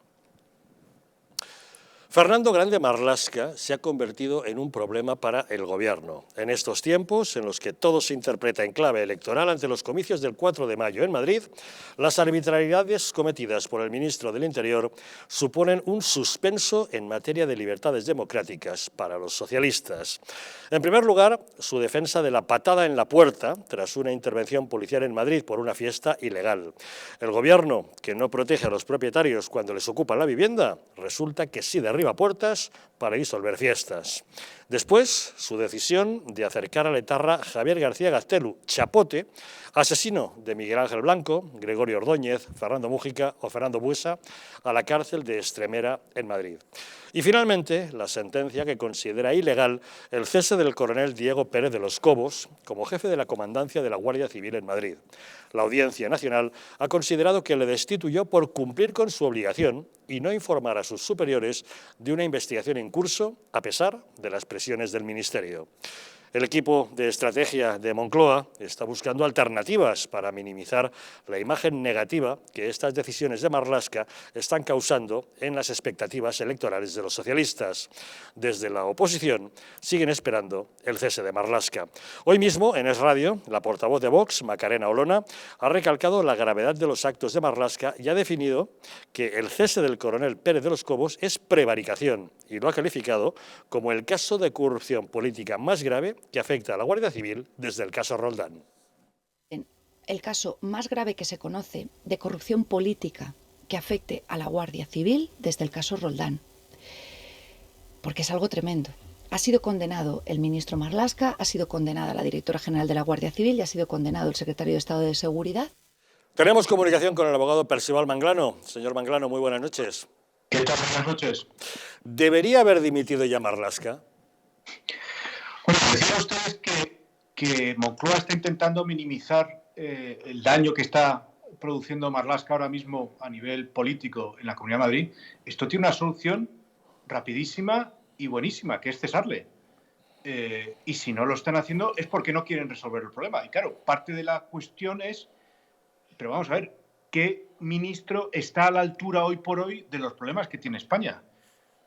A: Fernando Grande Marlaska se ha convertido en un problema para el Gobierno. En estos tiempos, en los que todo se interpreta en clave electoral ante los comicios del 4 de mayo en Madrid, las arbitrariedades cometidas por el ministro del Interior suponen un suspenso en materia de libertades democráticas para los socialistas. En primer lugar, su defensa de la patada en la puerta tras una intervención policial en Madrid por una fiesta ilegal. El Gobierno, que no protege a los propietarios cuando les ocupan la vivienda, resulta que sí derriba puertas para disolver fiestas. Después, su decisión de acercar al etarra Javier García Gaztelu, Chapote, asesino de Miguel Ángel Blanco, Gregorio Ordóñez, Fernando Mújica o Fernando Buesa, a la cárcel de Estremera en Madrid. Y finalmente, la sentencia que considera ilegal el cese del coronel Diego Pérez de los Cobos como jefe de la comandancia de la Guardia Civil en Madrid. La Audiencia Nacional ha considerado que le destituyó por cumplir con su obligación y no informar a sus superiores de una investigación en curso, a pesar de las presiones del Ministerio. El equipo de estrategia de Moncloa está buscando alternativas para minimizar la imagen negativa que estas decisiones de Marlaska están causando en las expectativas electorales de los socialistas. Desde la oposición siguen esperando el cese de Marlaska. Hoy mismo, en Es Radio, la portavoz de Vox, Macarena Olona, ha recalcado la gravedad de los actos de Marlaska y ha definido que el cese del coronel Pérez de los Cobos es prevaricación y lo ha calificado como el caso de corrupción política más grave que afecta a la Guardia Civil desde el caso Roldán.
P: El caso más grave que se conoce de corrupción política que afecte a la Guardia Civil desde el caso Roldán. Porque es algo tremendo. Ha sido condenado el ministro Marlaska, ha sido condenada la directora general de la Guardia Civil y ha sido condenado el secretario de Estado de Seguridad.
A: Tenemos comunicación con el abogado Percival Manglano. Señor Manglano, muy buenas noches.
Q: ¿Qué tal? Buenas noches.
A: ¿Debería haber dimitido ya Marlaska?
Q: Bueno, decían ustedes que Moncloa está intentando minimizar el daño que está produciendo Marlaska ahora mismo a nivel político en la Comunidad de Madrid. Esto tiene una solución rapidísima y buenísima, que es cesarle. Y si no lo están haciendo es porque no quieren resolver el problema. Y claro, parte de la cuestión es, pero vamos a ver, ¿qué ministro está a la altura hoy por hoy de los problemas que tiene España?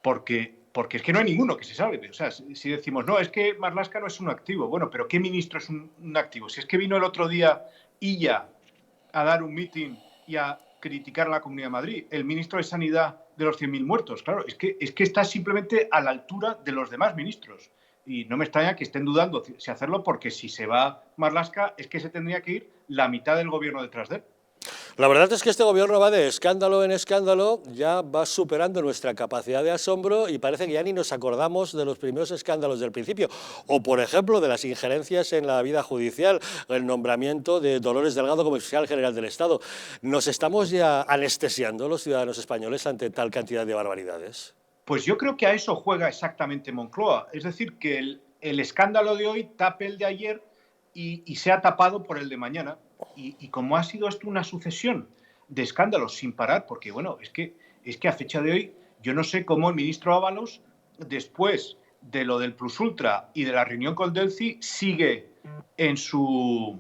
Q: Porque es que no hay ninguno que se salve. O sea, si decimos, no, es que Marlaska no es un activo. Bueno, pero ¿qué ministro es un activo? Si es que vino el otro día Illa a dar un mitin y a criticar a la Comunidad de Madrid, el ministro de Sanidad de los 100.000 muertos. Claro, es que está simplemente a la altura de los demás ministros. Y no me extraña que estén dudando si hacerlo, porque si se va Marlaska es que se tendría que ir la mitad del gobierno detrás de él.
A: La verdad es que este gobierno va de escándalo en escándalo, ya va superando nuestra capacidad de asombro y parece que ya ni nos acordamos de los primeros escándalos del principio. O, por ejemplo, de las injerencias en la vida judicial, el nombramiento de Dolores Delgado como fiscal general del Estado. ¿Nos estamos ya anestesiando los ciudadanos españoles ante tal cantidad de barbaridades?
Q: Pues yo creo que a eso juega exactamente Moncloa. Es decir, que el escándalo de hoy tape el de ayer y sea tapado por el de mañana. Y como ha sido esto una sucesión de escándalos sin parar, porque bueno, es que a fecha de hoy yo no sé cómo el ministro Ábalos, después de lo del Plus Ultra y de la reunión con Delcy, sigue en su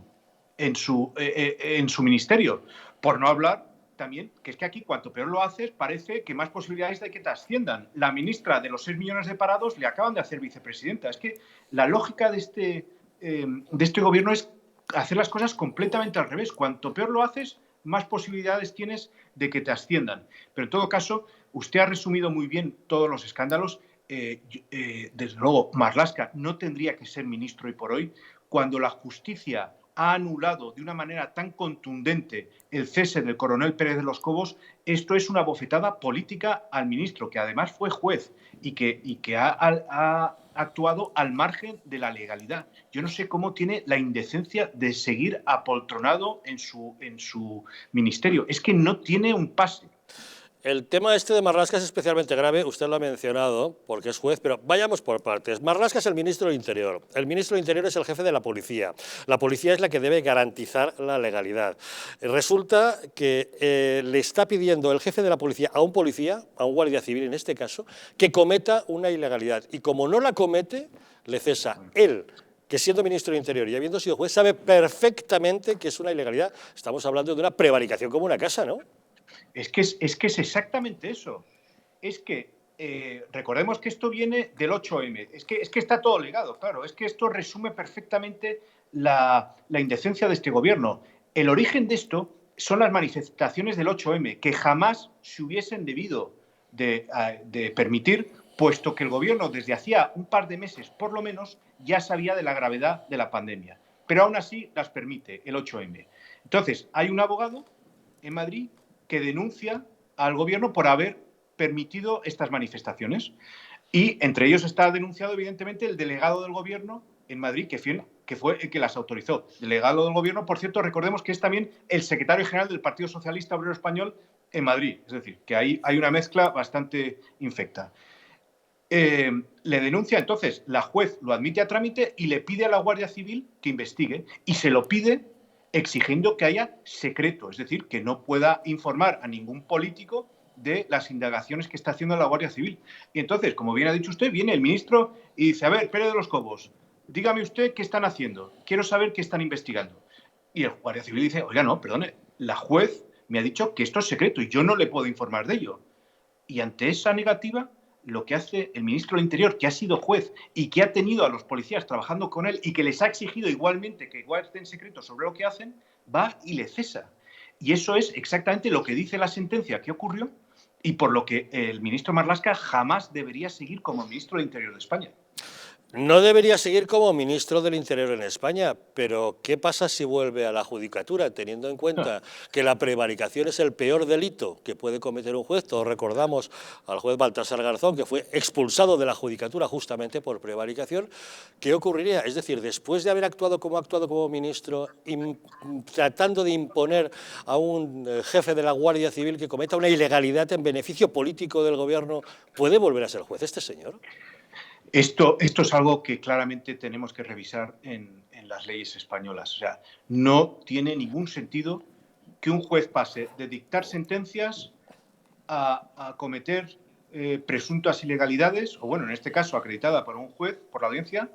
Q: ministerio. Por no hablar también que es que aquí cuanto peor lo haces parece que más posibilidades de que te asciendan. La ministra de los 6 millones de parados le acaban de hacer vicepresidenta. Es que la lógica de este gobierno es hacer las cosas completamente al revés. Cuanto peor lo haces, más posibilidades tienes de que te asciendan. Pero en todo caso, usted ha resumido muy bien todos los escándalos. Desde luego, Marlaska no tendría que ser ministro hoy por hoy. Cuando la justicia ha anulado de una manera tan contundente el cese del coronel Pérez de los Cobos, esto es una bofetada política al ministro, que además fue juez y que ha actuado al margen de la legalidad. Yo no sé cómo tiene la indecencia de seguir apoltronado en su ministerio. Es que no tiene un pase.
A: El tema este de Marlaska es especialmente grave, usted lo ha mencionado, porque es juez, pero vayamos por partes. Marlaska es el ministro del Interior. El ministro del Interior es el jefe de la policía. La policía es la que debe garantizar la legalidad. Resulta que le está pidiendo el jefe de la policía, a un guardia civil en este caso, que cometa una ilegalidad. Y como no la comete, le cesa él, que siendo ministro del Interior y habiendo sido juez, sabe perfectamente que es una ilegalidad. Estamos hablando de una prevaricación como una casa, ¿no?
Q: Es que es exactamente eso. Es que recordemos que esto viene del 8M. Es que está todo ligado, claro. Es que esto resume perfectamente la indecencia de este gobierno. El origen de esto son las manifestaciones del 8M, que jamás se hubiesen debido de permitir, puesto que el gobierno desde hacía un par de meses, por lo menos, ya sabía de la gravedad de la pandemia. Pero aún así las permite el 8M. Entonces, hay un abogado en Madrid que denuncia al gobierno por haber permitido estas manifestaciones. Y entre ellos está denunciado, evidentemente, el delegado del gobierno en Madrid, que fue el que las autorizó. Delegado del gobierno, por cierto, recordemos que es también el secretario general del Partido Socialista Obrero Español en Madrid. Es decir, que ahí hay una mezcla bastante infecta. Le denuncia, entonces, la juez lo admite a trámite y le pide a la Guardia Civil que investigue. Y se lo pide exigiendo que haya secreto, es decir, que no pueda informar a ningún político de las indagaciones que está haciendo la Guardia Civil. Y entonces, como bien ha dicho usted, viene el ministro y dice, a ver, Pérez de los Cobos, dígame usted qué están haciendo, quiero saber qué están investigando. Y el guardia civil dice, oiga, no, perdone, la juez me ha dicho que esto es secreto y yo no le puedo informar de ello. Y ante esa negativa, lo que hace el ministro del Interior, que ha sido juez y que ha tenido a los policías trabajando con él y que les ha exigido igualmente que guarden secreto sobre lo que hacen, va y le cesa. Y eso es exactamente lo que dice la sentencia que ocurrió y por lo que el ministro Marlaska jamás debería seguir como ministro del Interior de España.
A: No debería seguir como ministro del Interior en España, pero ¿qué pasa si vuelve a la judicatura, teniendo en cuenta que la prevaricación es el peor delito que puede cometer un juez? Todos recordamos al juez Baltasar Garzón, que fue expulsado de la judicatura justamente por prevaricación. ¿Qué ocurriría? Es decir, después de haber actuado como ministro, tratando de imponer a un jefe de la Guardia Civil que cometa una ilegalidad en beneficio político del gobierno, ¿puede volver a ser juez este señor?
Q: Esto es algo que claramente tenemos que revisar en las leyes españolas. O sea, no tiene ningún sentido que un juez pase de dictar sentencias a cometer presuntas ilegalidades, o bueno, en este caso acreditada por un juez, por la audiencia,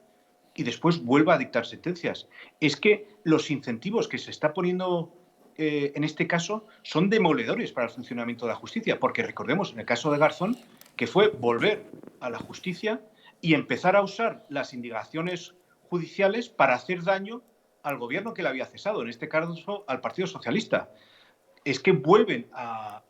Q: y después vuelva a dictar sentencias. Es que los incentivos que se está poniendo en este caso son demoledores para el funcionamiento de la justicia, porque recordemos en el caso de Garzón que fue volver a la justicia y empezar a usar las indagaciones judiciales para hacer daño al gobierno que le había cesado, en este caso al Partido Socialista. Es que vuelven a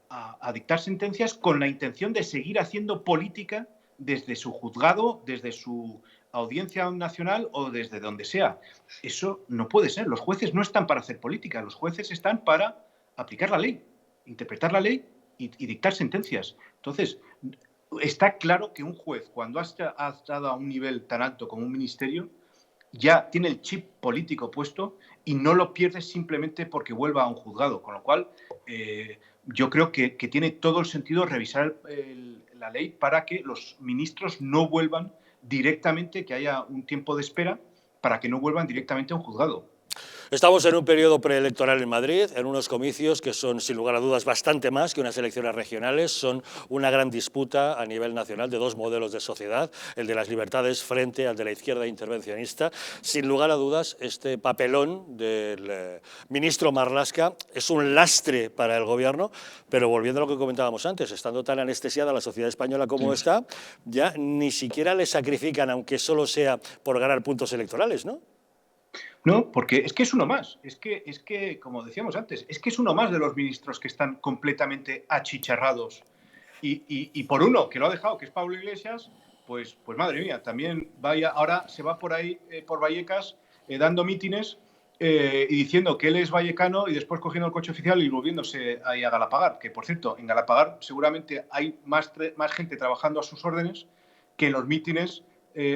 Q: dictar sentencias con la intención de seguir haciendo política desde su juzgado, desde su audiencia nacional o desde donde sea. Eso no puede ser. Los jueces no están para hacer política, los jueces están para aplicar la ley, interpretar la ley y dictar sentencias. Entonces, está claro que un juez, cuando ha estado a un nivel tan alto como un ministerio, ya tiene el chip político puesto y no lo pierde simplemente porque vuelva a un juzgado. Con lo cual, yo creo que tiene todo el sentido revisar la ley para que los ministros no vuelvan directamente, que haya un tiempo de espera para que no vuelvan directamente a un juzgado.
A: Estamos en un periodo preelectoral en Madrid, en unos comicios que son, sin lugar a dudas, bastante más que unas elecciones regionales. Son una gran disputa a nivel nacional de dos modelos de sociedad, el de las libertades frente al de la izquierda intervencionista. Sin lugar a dudas, este papelón del ministro Marlaska es un lastre para el gobierno, pero volviendo a lo que comentábamos antes, estando tan anestesiada la sociedad española como está, ya ni siquiera le sacrifican, aunque solo sea por ganar puntos electorales, ¿no?
Q: No, porque es que es uno más. Es que, como decíamos antes, es que es uno más de los ministros que están completamente achicharrados. Y por uno que lo ha dejado, que es Pablo Iglesias, pues madre mía, también ahora se va por ahí, por Vallecas, dando mítines y diciendo que él es vallecano y después cogiendo el coche oficial y volviéndose ahí a Galapagar. Que, por cierto, en Galapagar seguramente hay más gente trabajando a sus órdenes que en los mítines.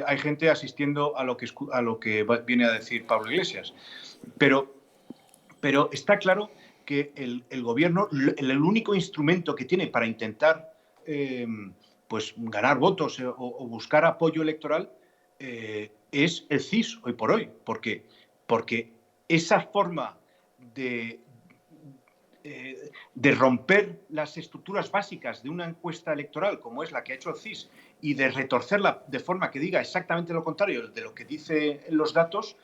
Q: Hay gente asistiendo a lo que viene a decir Pablo Iglesias. Pero está claro que el gobierno, el único instrumento que tiene para intentar pues ganar votos o buscar apoyo electoral es el CIS hoy por hoy. Porque esa forma de romper las estructuras básicas de una encuesta electoral como es la que ha hecho el CIS y de retorcerla de forma que diga exactamente lo contrario de lo que dicen los datos,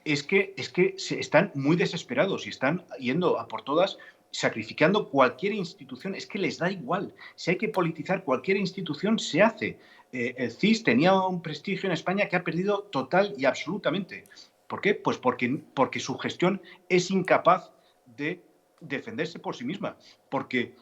Q: es que están muy desesperados y están yendo a por todas, sacrificando cualquier institución. Es que les da igual. Si hay que politizar cualquier institución, se hace. El CIS tenía un prestigio en España que ha perdido total y absolutamente. ¿Por qué? Pues porque su gestión es incapaz de defenderse por sí misma. Porque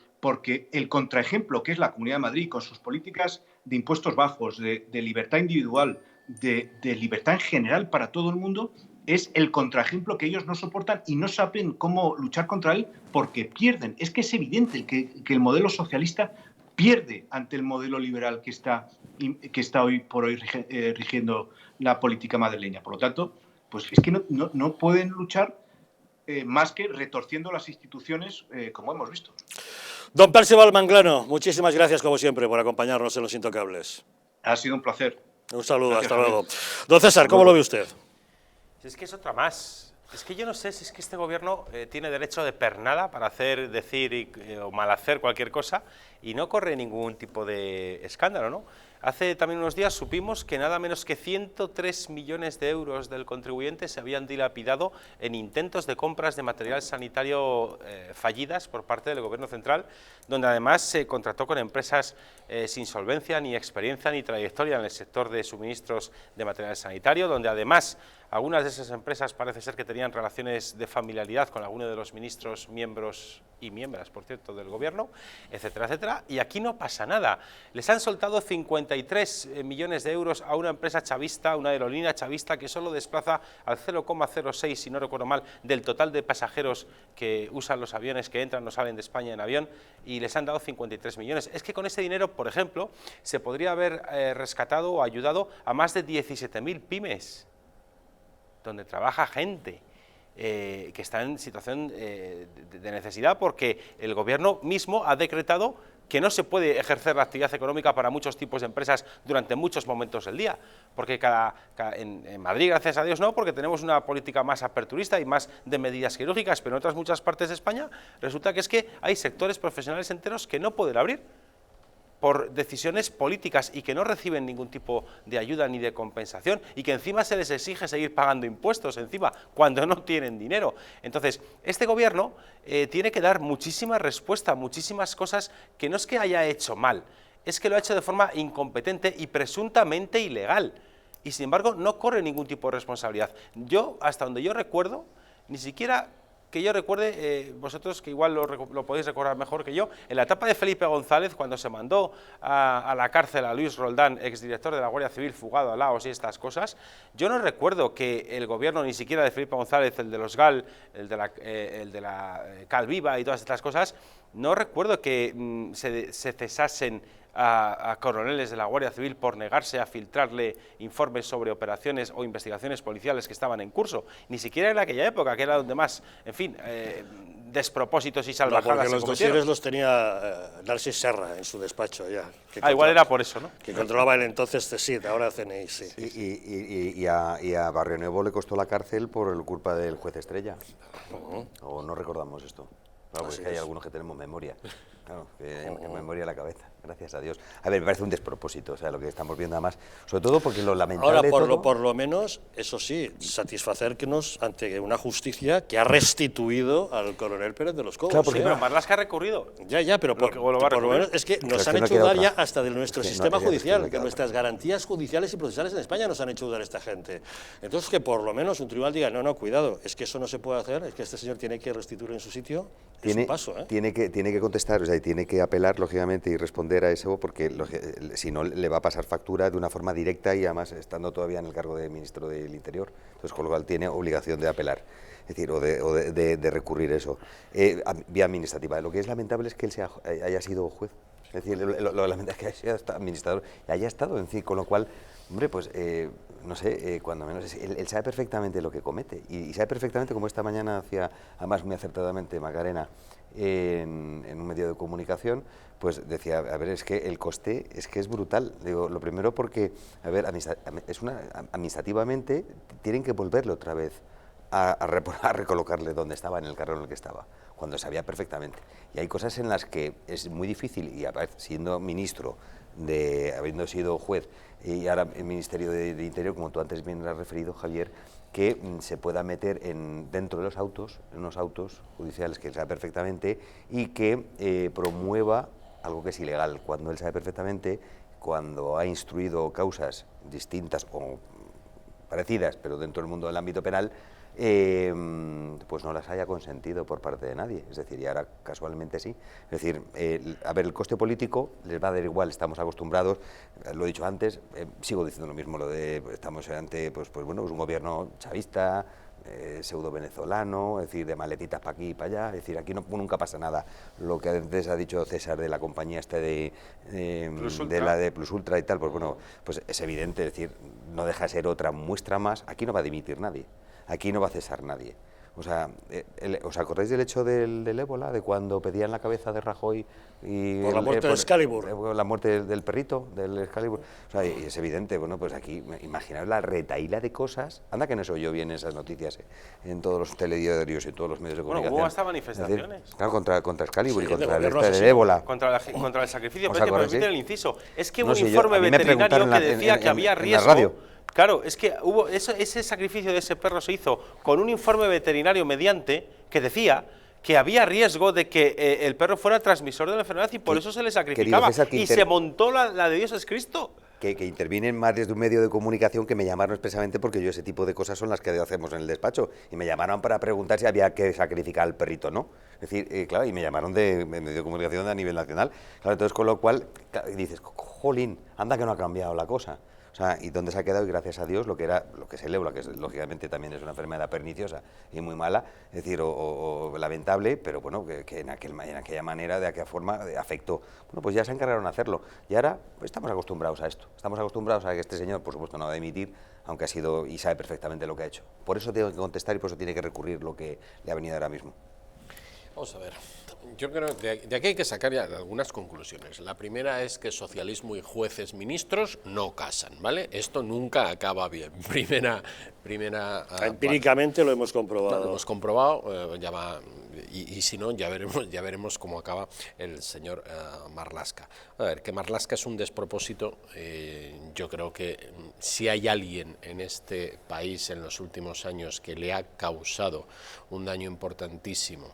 Q: el contraejemplo que es la Comunidad de Madrid con sus políticas de impuestos bajos, de libertad individual, de libertad en general para todo el mundo, es el contraejemplo que ellos no soportan y no saben cómo luchar contra él porque pierden. Es que es evidente que el modelo socialista pierde ante el modelo liberal que está hoy por hoy rigiendo la política madrileña. Por lo tanto, pues es que no pueden luchar más que retorciendo las instituciones como hemos visto.
A: Don Percival Manglano, muchísimas gracias como siempre por acompañarnos en Los Intocables.
Q: Ha sido un placer.
A: Un saludo,
Q: Gracias,
A: hasta luego. Don César, ¿cómo lo ve usted?
D: Es que es otra más. Es que yo no sé si es que este gobierno tiene derecho de pernada para hacer, decir o malhacer cualquier cosa y no corre ningún tipo de escándalo, ¿no? Hace también unos días supimos que nada menos que 103 millones de euros del contribuyente se habían dilapidado en intentos de compras de material sanitario fallidas por parte del Gobierno central, donde además se contrató con empresas sin solvencia, ni experiencia, ni trayectoria en el sector de suministros de material sanitario, donde además algunas de esas empresas parece ser que tenían relaciones de familiaridad con alguno de los ministros, miembros y miembros, por cierto, del Gobierno, etcétera, etcétera, y aquí no pasa nada. Les han soltado 53 millones de euros a una empresa chavista, una aerolínea chavista que solo desplaza al 0,06, si no recuerdo mal, del total de pasajeros que usan los aviones, que entran o salen de España en avión, y les han dado 53 millones. Es que con ese dinero, por ejemplo, se podría haber rescatado o ayudado a más de 17.000 pymes, donde trabaja gente que está en situación de necesidad, porque el Gobierno mismo ha decretado que no se puede ejercer la actividad económica para muchos tipos de empresas durante muchos momentos del día, porque en Madrid, gracias a Dios, no, porque tenemos una política más aperturista y más de medidas quirúrgicas, pero en otras muchas partes de España resulta que es que hay sectores profesionales enteros que no pueden abrir por decisiones políticas y que no reciben ningún tipo de ayuda ni de compensación, y que encima se les exige seguir pagando impuestos encima cuando no tienen dinero. Entonces, este Gobierno tiene que dar muchísima respuesta, muchísimas cosas que no es que haya hecho mal, es que lo ha hecho de forma incompetente y presuntamente ilegal, y sin embargo no corre ningún tipo de responsabilidad. Yo, hasta donde yo recuerdo, ni siquiera que yo recuerde, vosotros que igual lo podéis recordar mejor que yo, en la etapa de Felipe González, cuando se mandó a la cárcel a Luis Roldán, exdirector de la Guardia Civil, fugado a Laos y estas cosas, yo no recuerdo que el Gobierno, ni siquiera de Felipe González, el de los GAL, el de la Calviva y todas estas cosas, no recuerdo que se cesasen a coroneles de la Guardia Civil por negarse a filtrarle informes sobre operaciones o investigaciones policiales que estaban en curso, ni siquiera en aquella época, que era donde más, en fin, despropósitos y salvajadas
A: porque
D: se
A: los
D: cometieron.
A: dosieres los tenía Narcís Serra en su despacho ya.
D: Igual era por eso, ¿no?
A: Que controlaba el entonces CSIC, ahora CNI, sí.
B: Y a Barrio Nuevo le costó la cárcel por culpa del juez Estrella. ¿O no recordamos esto? Claro, porque hay algunos que tenemos memoria. Claro, que en memoria la cabeza, gracias a Dios. A ver, me parece un despropósito, o sea, lo que estamos viendo además, sobre todo porque lo lamentable
A: ahora, por lo menos, eso sí, satisfacernos ante una justicia que ha restituido al coronel Pérez de los Cobos.
D: Claro, porque pero Marlaska ha recurrido.
A: Ya, pero por lo menos es que nos han hecho dudar ya hasta de nuestro sistema judicial, que nuestras garantías judiciales y procesales en España nos han hecho dudar a esta gente. Entonces, que por lo menos un tribunal diga, no, cuidado, es que eso no se puede hacer, es que este señor tiene que restituir en su sitio, es un paso, ¿eh?
B: Tiene que contestar, o sea, y tiene que apelar, lógicamente, y responder a eso, porque si no le va a pasar factura de una forma directa y además estando todavía en el cargo de ministro del Interior. Entonces, con lo cual tiene obligación de apelar, es decir, o de recurrir eso. Vía administrativa. Lo que es lamentable es que él haya sido juez. Es decir, lo lamentable es que haya sido administrador y haya estado, en fin, con lo cual, hombre, pues, no sé, cuando menos, él sabe perfectamente lo que comete y sabe perfectamente, como esta mañana hacía, además muy acertadamente, Macarena, en un medio de comunicación, pues decía, a ver, es que el coste es brutal. Digo, lo primero porque, a ver, administrativamente tienen que volverle otra vez a recolocarle donde estaba, en el carro en el que estaba, cuando sabía perfectamente. Y hay cosas en las que es muy difícil, y siendo ministro, habiendo sido juez, y ahora el Ministerio de Interior, como tú antes bien has referido, Javier, que se pueda meter dentro de los autos, en unos autos judiciales que él sabe perfectamente, y que promueva algo que es ilegal, cuando él sabe perfectamente, cuando ha instruido causas distintas o parecidas, pero dentro del mundo del ámbito penal, pues no las haya consentido por parte de nadie. Es decir, y ahora casualmente sí. Es decir, a ver, el coste político les va a dar igual, estamos acostumbrados, lo he dicho antes, sigo diciendo lo mismo, estamos ante pues bueno, un gobierno chavista, pseudo venezolano, es decir, de maletitas para aquí y para allá, es decir, aquí nunca pasa nada. Lo que antes ha dicho César de la compañía de Plus Ultra y tal, pues bueno, pues es evidente, es decir, no deja de ser otra muestra más. Aquí no va a dimitir nadie, aquí no va a cesar nadie, O sea, ¿os acordáis del hecho del ébola, de cuando pedían la cabeza de Rajoy y
A: por la muerte de Excalibur?
B: La muerte del perrito, del Excalibur. O sea, y es evidente, bueno, pues aquí, imaginaos la retaíla de cosas. Anda que no se oyó bien esas noticias en todos los telediarios y en todos los medios de comunicación.
D: Bueno, hubo hasta manifestaciones.
B: Es decir, claro, contra Excalibur y contra
A: el
B: ébola.
D: Contra el sacrificio, pero permiten el inciso. Es que hubo
B: No,
D: un
B: sí,
D: informe
B: a mí me
D: veterinario
B: preguntaron
D: que decía que había riesgo.
B: En la radio.
D: Claro, es que hubo ese sacrificio de ese perro se hizo con un informe veterinario mediante que decía que había riesgo de que el perro fuera transmisor de la enfermedad y por eso se le sacrificaba. Y se montó la de Dios es Cristo.
B: Que intervienen más desde un medio de comunicación que me llamaron expresamente porque yo ese tipo de cosas son las que hacemos en el despacho. Y me llamaron para preguntar si había que sacrificar al perrito, ¿no? Es decir, claro, y me llamaron de medio de comunicación a nivel nacional. Claro, entonces con lo cual dices, jolín, anda que no ha cambiado la cosa. O sea, y dónde se ha quedado, y gracias a Dios, lo que es el ébola, que lógicamente también es una enfermedad perniciosa y muy mala, es decir, o lamentable, pero bueno, que en aquella manera, de aquella forma, afectó. Bueno, pues ya se encargaron de hacerlo. Y ahora pues, estamos acostumbrados a esto. Estamos acostumbrados a que este señor, por supuesto, no va a dimitir, aunque ha sido y sabe perfectamente lo que ha hecho. Por eso tengo que contestar y por eso tiene que recurrir lo que le ha venido ahora mismo.
C: Vamos a ver. Yo creo que de aquí hay que sacar ya algunas conclusiones. La primera es que socialismo y jueces ministros no casan, ¿vale? Esto nunca acaba bien. Primera
A: empíricamente lo hemos comprobado.
C: Lo hemos comprobado, ya va, y si no, ya veremos cómo acaba el señor Marlaska. A ver, que Marlaska es un despropósito. Yo creo que si hay alguien en este país en los últimos años que le ha causado un daño importantísimo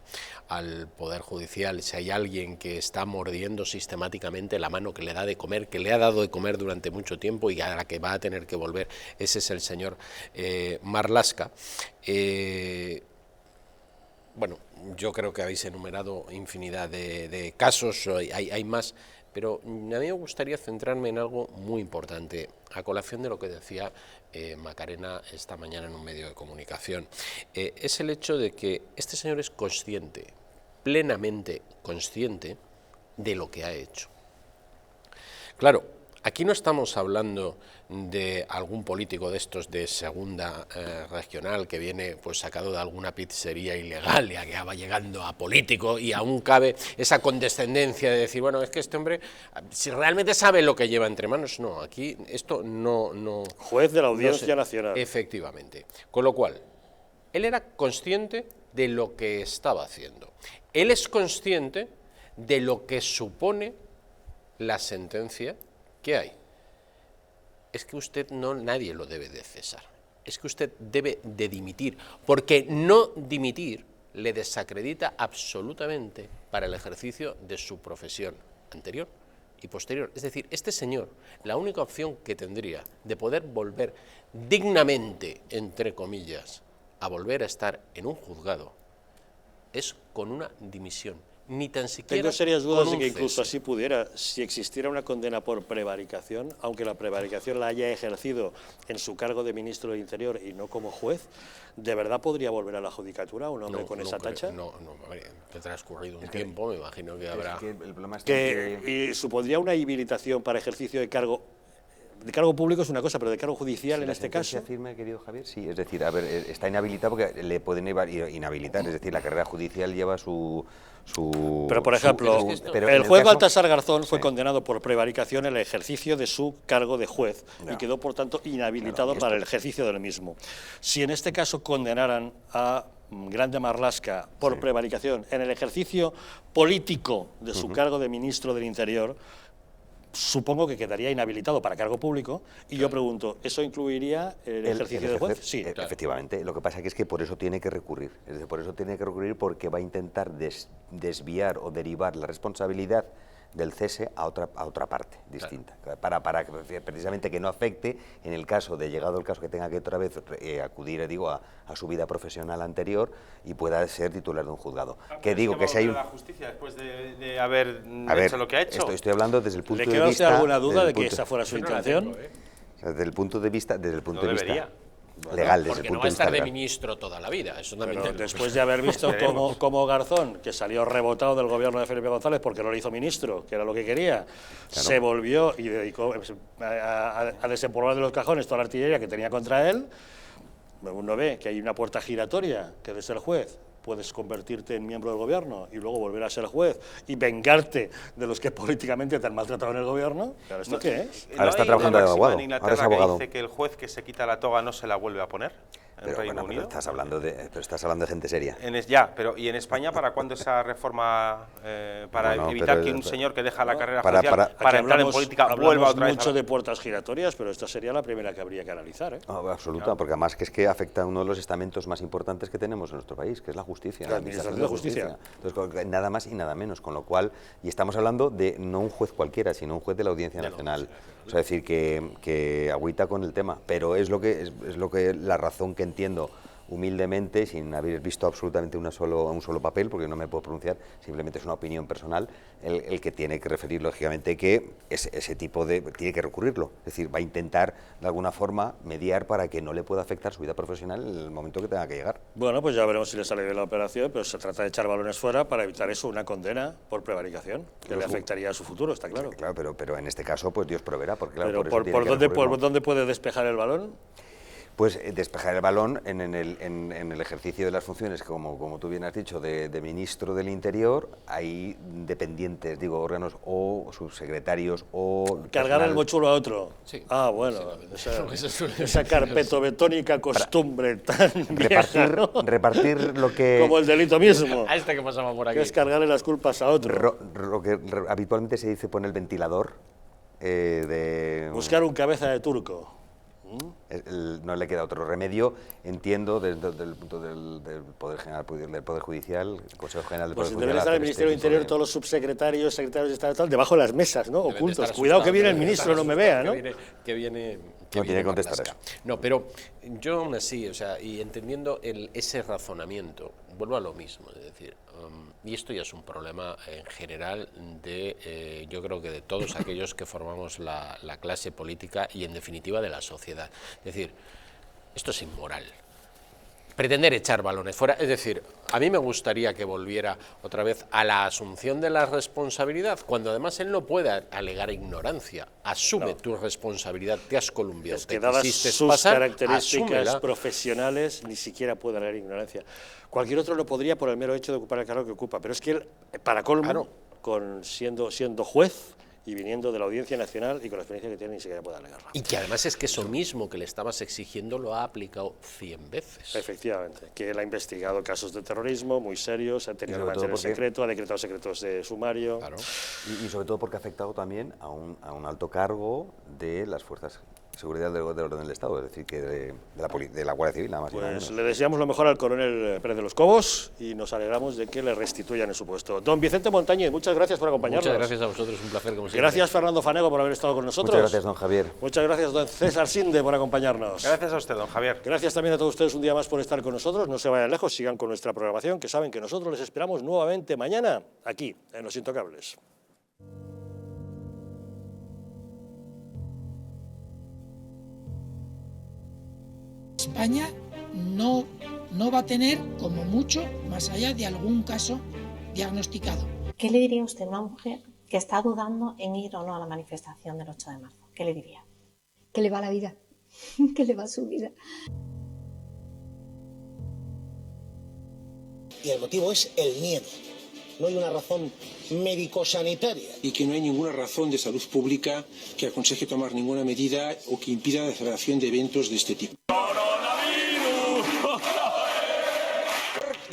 C: al Poder Judicial, si hay alguien que está mordiendo sistemáticamente la mano que le da de comer, que le ha dado de comer durante mucho tiempo y a la que va a tener que volver, ese es el señor Marlaska. Bueno, yo creo que habéis enumerado infinidad de casos, hay más, pero a mí me gustaría centrarme en algo muy importante, a colación de lo que decía Macarena esta mañana en un medio de comunicación. Es el hecho de que este señor es consciente, plenamente consciente de lo que ha hecho. Claro, aquí no estamos hablando de algún político de estos de segunda regional que viene pues sacado de alguna pizzería ilegal y que va llegando a político y aún cabe esa condescendencia de decir, bueno, es que este hombre, si realmente sabe lo que lleva entre manos, no, aquí esto no...
A: Juez de la Audiencia Nacional.
C: Efectivamente. Con lo cual, él era consciente de lo que estaba haciendo. Él es consciente de lo que supone la sentencia que hay. Es que usted nadie lo debe de cesar, es que usted debe de dimitir, porque no dimitir le desacredita absolutamente para el ejercicio de su profesión anterior y posterior. Es decir, este señor, la única opción que tendría de poder volver dignamente, entre comillas, a volver a estar en un juzgado, es con una dimisión. Ni tan siquiera.
A: Tengo serias dudas de que
C: cese.
A: incluso así pudiera, si existiera una condena por prevaricación, aunque la prevaricación la haya ejercido en su cargo de ministro del Interior y no como juez, ¿de verdad podría volver a la judicatura un hombre con esa tacha?
C: No, ha transcurrido un tiempo, me imagino que habrá...
A: Y supondría una inhabilitación para ejercicio de cargo público es una cosa, pero de cargo judicial en este caso.
B: Firme, querido Javier, sí, es decir, a ver, está inhabilitado porque le pueden inhabilitar, es decir, la carrera judicial lleva su...
A: Pero, por ejemplo, el juez Baltasar Garzón fue condenado por prevaricación en el ejercicio de su cargo de juez y quedó, por tanto, inhabilitado para el ejercicio del mismo. Si en este caso condenaran a Grande Marlaska por prevaricación en el ejercicio político de su cargo de ministro del Interior, supongo que quedaría inhabilitado para cargo público, y yo pregunto, ¿eso incluiría el ejercicio de juez? Sí,
B: efectivamente. Lo que pasa es que por eso tiene que recurrir. Es decir, por eso tiene que recurrir porque va a intentar desviar o derivar la responsabilidad del cese a otra parte distinta, para precisamente que no afecte en el caso de, llegado el caso, que tenga que otra vez acudir a su vida profesional anterior y pueda ser titular de un juzgado. Que digo que si hay
D: la justicia después de haber hecho lo que ha hecho.
B: Estoy hablando desde el punto de vista...
A: ¿Le queda usted alguna duda de que esa fuera su intención?
B: Desde el punto de vista
D: debería.
B: Legal, desde
C: porque
B: el punto
C: no va a estar de
B: legal.
C: ministro toda la vida. Eso también.
A: Pero después de haber visto cómo Garzón, que salió rebotado del gobierno de Felipe González porque no le hizo ministro, que era lo que quería, se volvió y dedicó a desempolvar de los cajones toda la artillería que tenía contra él, Uno ve que hay una puerta giratoria, que de ser juez puedes convertirte en miembro del gobierno y luego volver a ser juez y vengarte de los que políticamente te han maltratado en el gobierno. ¿Pero esto qué es?
B: Ahora está trabajando de abogado.
D: En Inglaterra
B: Ahora es abogado.
D: que dice que el juez que se quita la toga no se la vuelve a poner.
B: Pero,
D: Reino Unido.
B: Estás hablando de gente seria.
D: ¿Y en España para cuándo esa reforma para evitar que un señor que deja la carrera judicial para entrar en política vuelva otra vez?
A: Mucho de puertas giratorias, pero esta sería la primera que habría que analizar, ¿eh?
B: Absoluta, porque además que es que afecta a uno de los estamentos más importantes que tenemos en nuestro país, que es la justicia.
A: La administración de justicia.
B: Entonces, nada más y nada menos, con lo cual, y estamos hablando de no un juez cualquiera, sino un juez de la Audiencia Nacional. O sea, decir que agüita con el tema, pero es la razón que entiendo humildemente, sin haber visto absolutamente un solo papel, porque no me puedo pronunciar, simplemente es una opinión personal, el que tiene que referir, lógicamente, que ese tipo tiene que recurrirlo. Es decir, va a intentar, de alguna forma, mediar para que no le pueda afectar su vida profesional en el momento que tenga que llegar.
A: Bueno, pues ya veremos si le sale bien la operación, pero se trata de echar balones fuera para evitar eso, una condena por prevaricación, que le afectaría a su futuro, está claro.
B: Claro, pero en este caso, pues Dios proveerá, porque claro,
A: pero ¿por dónde puede despejar el balón?
B: Pues despejar el balón en el ejercicio de las funciones, como tú bien has dicho, de ministro del Interior, hay dependientes, órganos o subsecretarios o...
A: Cargar el mochuelo a otro.
C: Sí.
A: Ah, bueno, esa carpetobetónica costumbre tan vieja, ¿no?
B: Repartir lo que...
A: Como el delito mismo.
C: A este que pasaba por aquí.
A: Que es cargarle las culpas a otro.
B: Lo que habitualmente se dice poner el ventilador
A: Buscar un cabeza de turco.
B: No le queda otro remedio, entiendo, desde el punto del Poder General, del Poder Judicial, el Consejo General del Poder Judicial.
A: Deben estar el Ministerio del Interior, todos los subsecretarios, secretarios de Estado, debajo de las mesas, ¿no? Ocultos. Cuidado que viene el ministro, no me vea, ¿no?
C: Que viene
B: no tiene que contestar eso.
C: No, pero yo aún así, y entendiendo ese razonamiento, vuelvo a lo mismo, es decir, y esto ya es un problema en general yo creo que de todos aquellos que formamos la clase política y en definitiva de la sociedad. Es decir, esto es inmoral. Pretender echar balones fuera, es decir, a mí me gustaría que volviera otra vez a la asunción de la responsabilidad, cuando además él no puede alegar ignorancia. Asume tu responsabilidad, te has columpiado,
A: es que dadas sus características profesionales, ni siquiera puede alegar ignorancia. Cualquier otro lo podría por el mero hecho de ocupar el cargo que ocupa, pero es que él, para colmo, siendo juez y viniendo de la Audiencia Nacional y con la experiencia que tiene, ni siquiera puede alegarla.
C: Y que además es que eso mismo que le estabas exigiendo lo ha aplicado 100 veces.
A: Efectivamente, que él ha investigado casos de terrorismo muy serios, ha tenido que mantener secreto, ha decretado secretos de sumario.
B: Claro. Y sobre todo porque ha afectado también a un alto cargo de las fuerzas de seguridad del orden del Estado, es decir, que de la Guardia Civil, nada más.
A: Pues le deseamos lo mejor al coronel Pérez de los Cobos y nos alegramos de que le restituyan en su puesto. Don Vicente Montañez, muchas gracias por acompañarnos.
C: Muchas gracias a vosotros, un placer como siempre.
A: Gracias Fernando Fanego por haber estado con nosotros.
B: Muchas gracias, don Javier.
A: Muchas gracias, don César Sinde, por acompañarnos.
D: Gracias a usted, don Javier.
A: Gracias también a todos ustedes un día más por estar con nosotros. No se vayan lejos, sigan con nuestra programación, que saben que nosotros les esperamos nuevamente mañana, aquí, en Los Intocables.
E: España no va a tener, como mucho, más allá de algún caso diagnosticado.
F: ¿Qué le diría usted a una mujer que está dudando en ir o no a la manifestación del 8 de marzo? ¿Qué le diría?
G: Que le va la vida, que le va su vida.
H: Y el motivo es el miedo. No hay una razón médico-sanitaria.
I: Y que no hay ninguna razón de salud pública que aconseje tomar ninguna medida o que impida la celebración de eventos de este tipo.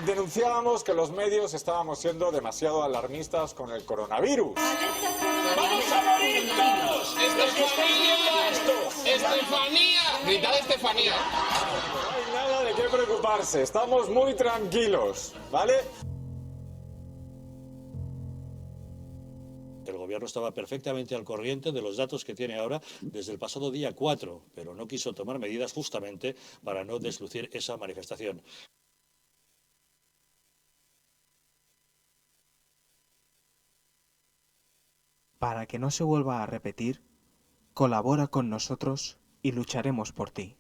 J: Denunciábamos que los medios estábamos siendo demasiado alarmistas con el coronavirus.
K: ¡Vamos a morir todos! ¡Estefanía! ¡Estefanía! ¡Gritad Estefanía!
J: No hay nada de qué preocuparse, estamos muy tranquilos, ¿vale?
A: El gobierno estaba perfectamente al corriente de los datos que tiene ahora desde el pasado día 4, pero no quiso tomar medidas justamente para no deslucir esa manifestación.
L: Para que no se vuelva a repetir, colabora con nosotros y lucharemos por ti.